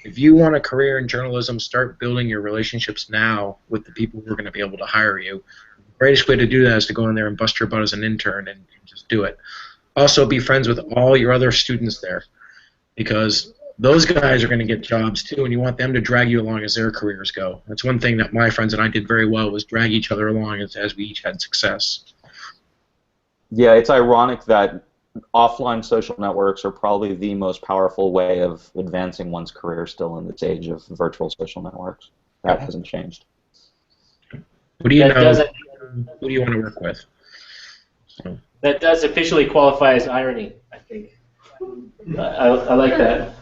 If you want a career in journalism, start building your relationships now with the people who are going to be able to hire you. The greatest way to do that is to go in there and bust your butt as an intern and just do it. Also, be friends with all your other students there, because those guys are going to get jobs too, and you want them to drag you along as their careers go. That's one thing that my friends and I did very well, was drag each other along as we each had success. Yeah, it's ironic that offline social networks are probably the most powerful way of advancing one's career still in this age of virtual social networks. That hasn't changed. Who do you know? Who do you want to work with? So. That does officially qualify as irony, I think. I like that.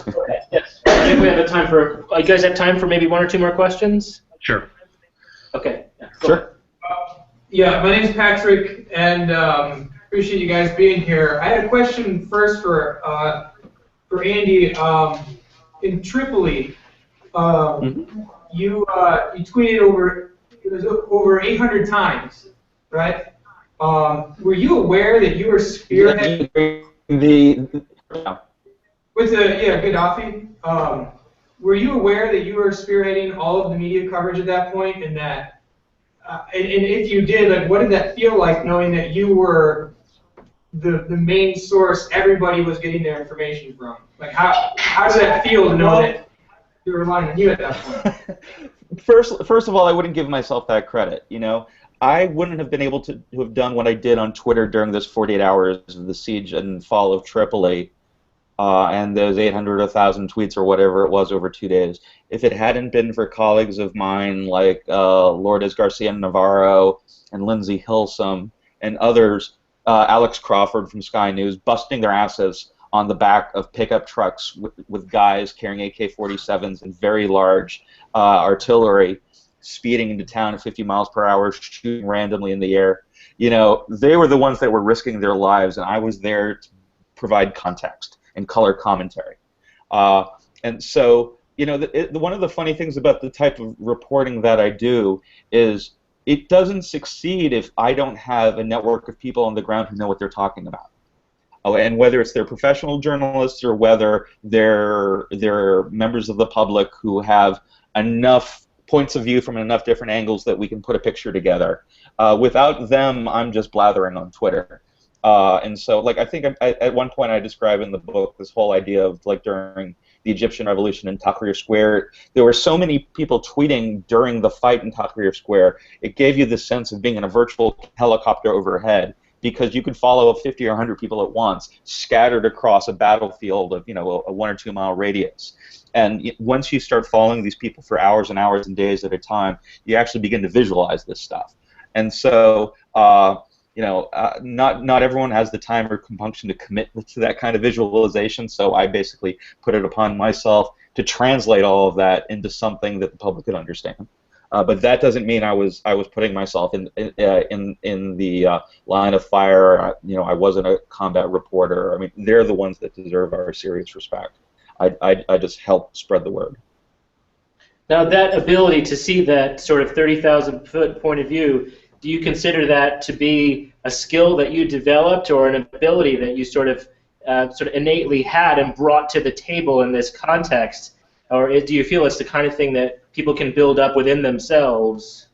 Okay, yes. I think we have time for. You guys have time for maybe one or two more questions? Sure. Okay. Yeah, sure. Yeah, my name's Patrick, and appreciate you guys being here. I had a question first for Andy. In Tripoli, you tweeted over 800 times, right? Were you aware that you were spearheading with Gaddafi? Were you aware that you were spearheading all of the media coverage at that point, and that, and if you did, like, what did that feel like, knowing that you were the main source everybody was getting their information from? Like, how does that feel to know that they were relying on you at that point? First of all, I wouldn't give myself that credit. I wouldn't have been able to have done what I did on Twitter during this 48 hours of the siege and fall of Tripoli, and those 800 or 1,000 tweets or whatever it was over 2 days. If it hadn't been for colleagues of mine like Lourdes Garcia Navarro and Lindsay Hilsum and others, Alex Crawford from Sky News, busting their asses on the back of pickup trucks with guys carrying AK-47s and very large artillery, speeding into town at 50 miles per hour, shooting randomly in the air. They were the ones that were risking their lives, and I was there to provide context and color commentary. And so, one of the funny things about the type of reporting that I do is it doesn't succeed if I don't have a network of people on the ground who know what they're talking about. And whether it's their professional journalists or whether they're members of the public who have enough points of view from enough different angles that we can put a picture together. Without them, I'm just blathering on Twitter. And so, like, I think at one point I describe in the book this whole idea of, like, during the Egyptian Revolution in Tahrir Square, there were so many people tweeting during the fight in Tahrir Square, it gave you the sense of being in a virtual helicopter overhead, because you could follow 50 or 100 people at once, scattered across a battlefield of, a 1 or 2 mile radius. And once you start following these people for hours and hours and days at a time, you actually begin to visualize this stuff. And so, not everyone has the time or compunction to commit to that kind of visualization, so I basically put it upon myself to translate all of that into something that the public could understand. But that doesn't mean I was putting myself in the line of fire. I wasn't a combat reporter. I mean, they're the ones that deserve our serious respect. I just help spread the word. Now, that ability to see that sort of 30,000-foot point of view, do you consider that to be a skill that you developed, or an ability that you sort of innately had and brought to the table in this context? Or do you feel it's the kind of thing that people can build up within themselves?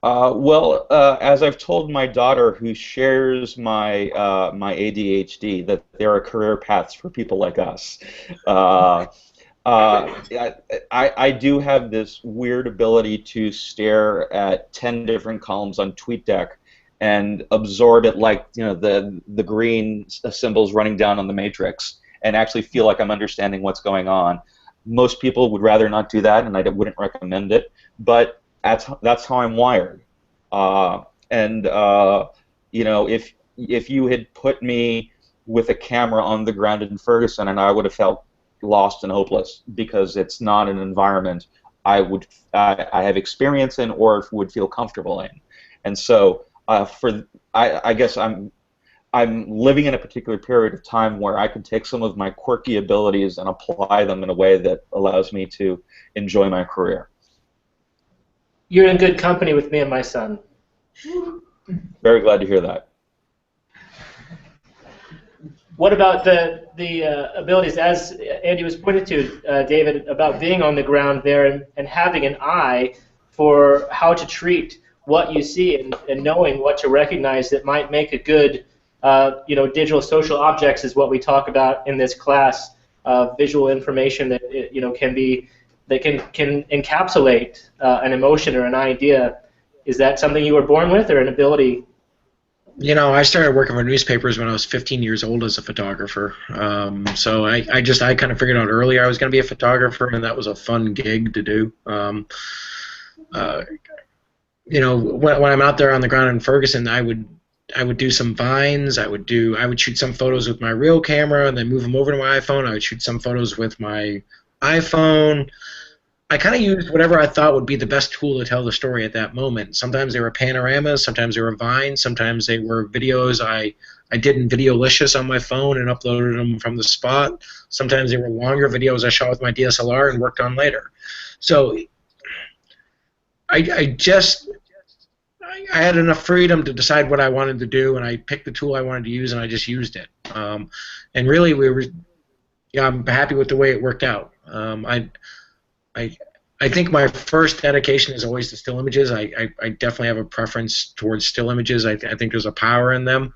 As I've told my daughter, who shares my ADHD, that there are career paths for people like us. I do have this weird ability to stare at 10 different columns on TweetDeck and absorb it like the green symbols running down on the matrix, and actually feel like I'm understanding what's going on. most people would rather not do that, and I wouldn't recommend it. But that's how I'm wired. You know, if you had put me with a camera on the ground in Ferguson, and I would have felt lost and hopeless because it's not an environment I have experience in or would feel comfortable in. And so I guess I'm living in a particular period of time where I can take some of my quirky abilities and apply them in a way that allows me to enjoy my career. You're in good company with me and my son. Very glad to hear that. What about the abilities, as Andy was pointed to, David, about being on the ground there and having an eye for how to treat what you see and knowing what to recognize that might make a good, you know, digital social objects is what we talk about in this class. Visual information that you know can encapsulate an emotion or an idea. Is that something you were born with, or an ability? You know, I started working for newspapers when I was 15 years old as a photographer. So I kind of figured out earlier I was going to be a photographer, and that was a fun gig to do. You know, when I'm out there on the ground in Ferguson, I would do some vines. I would shoot some photos with my real camera and then move them over to my iPhone. I would shoot some photos with my iPhone. I kind of used whatever I thought would be the best tool to tell the story at that moment. Sometimes they were panoramas, sometimes they were vines, sometimes they were videos I did in Videolicious on my phone and uploaded them from the spot. Sometimes they were longer videos I shot with my DSLR and worked on later. So I had enough freedom to decide what I wanted to do, and I picked the tool I wanted to use, and I just used it. And really, I'm happy with the way it worked out. I think my first dedication is always to still images. I definitely have a preference towards still images. I think there's a power in them,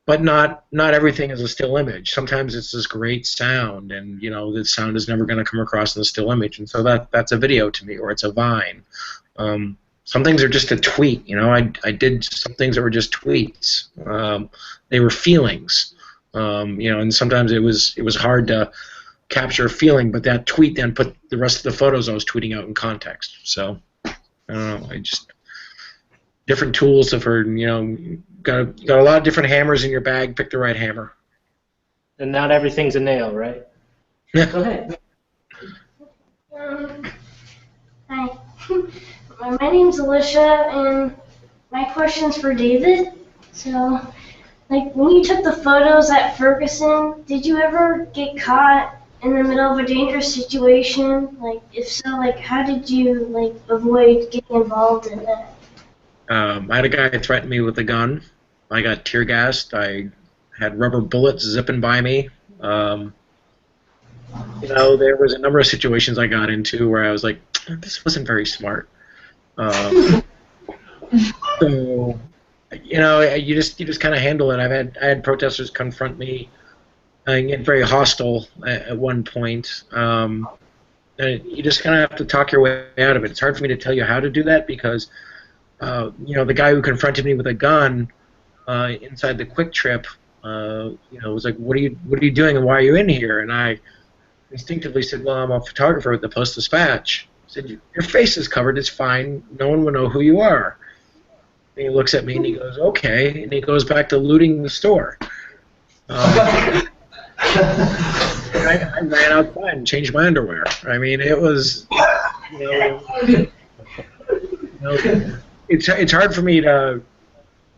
but not everything is a still image. Sometimes it's this great sound, and you know the sound is never going to come across in the still image, and so that's a video to me, or it's a vine. Some things are just a tweet. You know, I did some things that were just tweets. They were feelings. You know, and sometimes it was hard to capture a feeling, but that tweet then put the rest of the photos I was tweeting out in context. So I don't know. Different tools for, you know, got a lot of different hammers in your bag. Pick the right hammer. And not everything's a nail, right? Yeah. Go ahead. Hi. My name's Alicia, and my question's for David. So, like, when you took the photos at Ferguson, did you ever get caught in the middle of a dangerous situation? Like, if so, like, how did you, like, avoid getting involved in that? I had a guy threaten me with a gun. I got tear gassed. I had rubber bullets zipping by me. You know, there was a number of situations I got into where I was like, this wasn't very smart. So, you know, you just kind of handle it. I had protesters confront me and get very hostile at one point. And you just kind of have to talk your way out of it. It's hard for me to tell you how to do that because, you know, the guy who confronted me with a gun inside the Quick Trip, you know, was like, "What are you doing, and why are you in here?" And I instinctively said, "Well, I'm a photographer at the Post-Dispatch." I said, "Your face is covered. It's fine. No one will know who you are." And he looks at me and he goes, "Okay," and he goes back to looting the store. I ran outside and changed my underwear. I mean, it was, you know, it's hard for me to.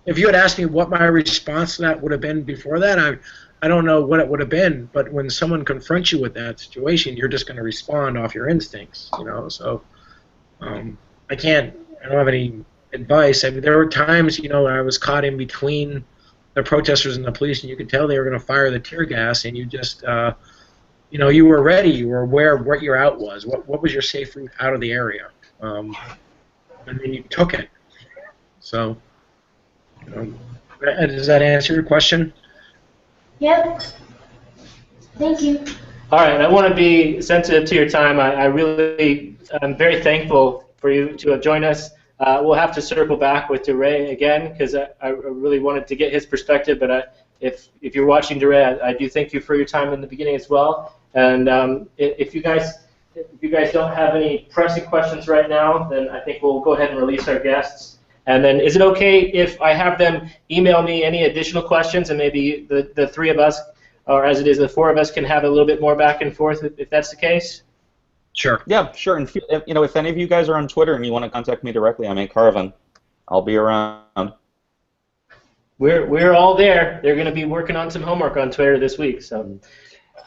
If you had asked me what my response to that would have been before that, I don't know what it would have been. But when someone confronts you with that situation, you're just going to respond off your instincts, you know. So I don't have any advice. I mean, there were times, you know, I was caught in between the protesters and the police, and you could tell they were going to fire the tear gas, and you just, you know, you were ready. You were aware of what your out was. What was your safe route out of the area? And then you took it. So, you know, does that answer your question? Yep. Thank you. All right, I want to be sensitive to your time. I'm very thankful for you to have joined us. We'll have to circle back with DeRay again because I really wanted to get his perspective. But if you're watching DeRay, I do thank you for your time in the beginning as well. And if you guys if you guys don't have any pressing questions right now, then I think we'll go ahead and release our guests. And then is it okay if I have them email me any additional questions, and maybe the three of us, or as it is, the four of us, can have a little bit more back and forth if that's the case? Sure. Yeah, sure. And if any of you guys are on Twitter and you want to contact me directly, I'm A. Carvin. I'll be around. We're all there. They're going to be working on some homework on Twitter this week. So.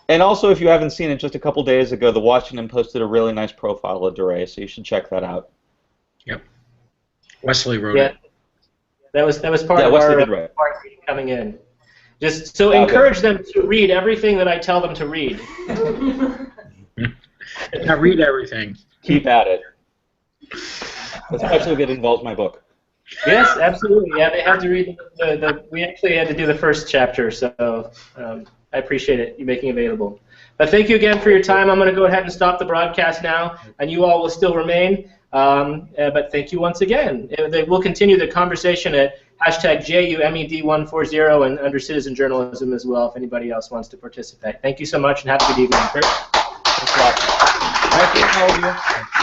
And also, if you haven't seen it, just a couple days ago, the Washington posted a really nice profile of DeRay, so you should check that out. Yep. Wesley wrote yeah, it. That was part of our reading coming in. Just so encourage them to read everything that I tell them to read. Now read everything. Keep at it. Especially if it involves my book. Yes, absolutely. Yeah, they had to read we actually had to do the first chapter, so I appreciate it, you making it available. But thank you again for your time. I'm going to go ahead and stop the broadcast now, and you all will still remain. But thank you once again. We'll continue the conversation at #JUMED140 and under citizen journalism as well if anybody else wants to participate. Thank you so much, and have a good evening. Thanks a lot. Thank you.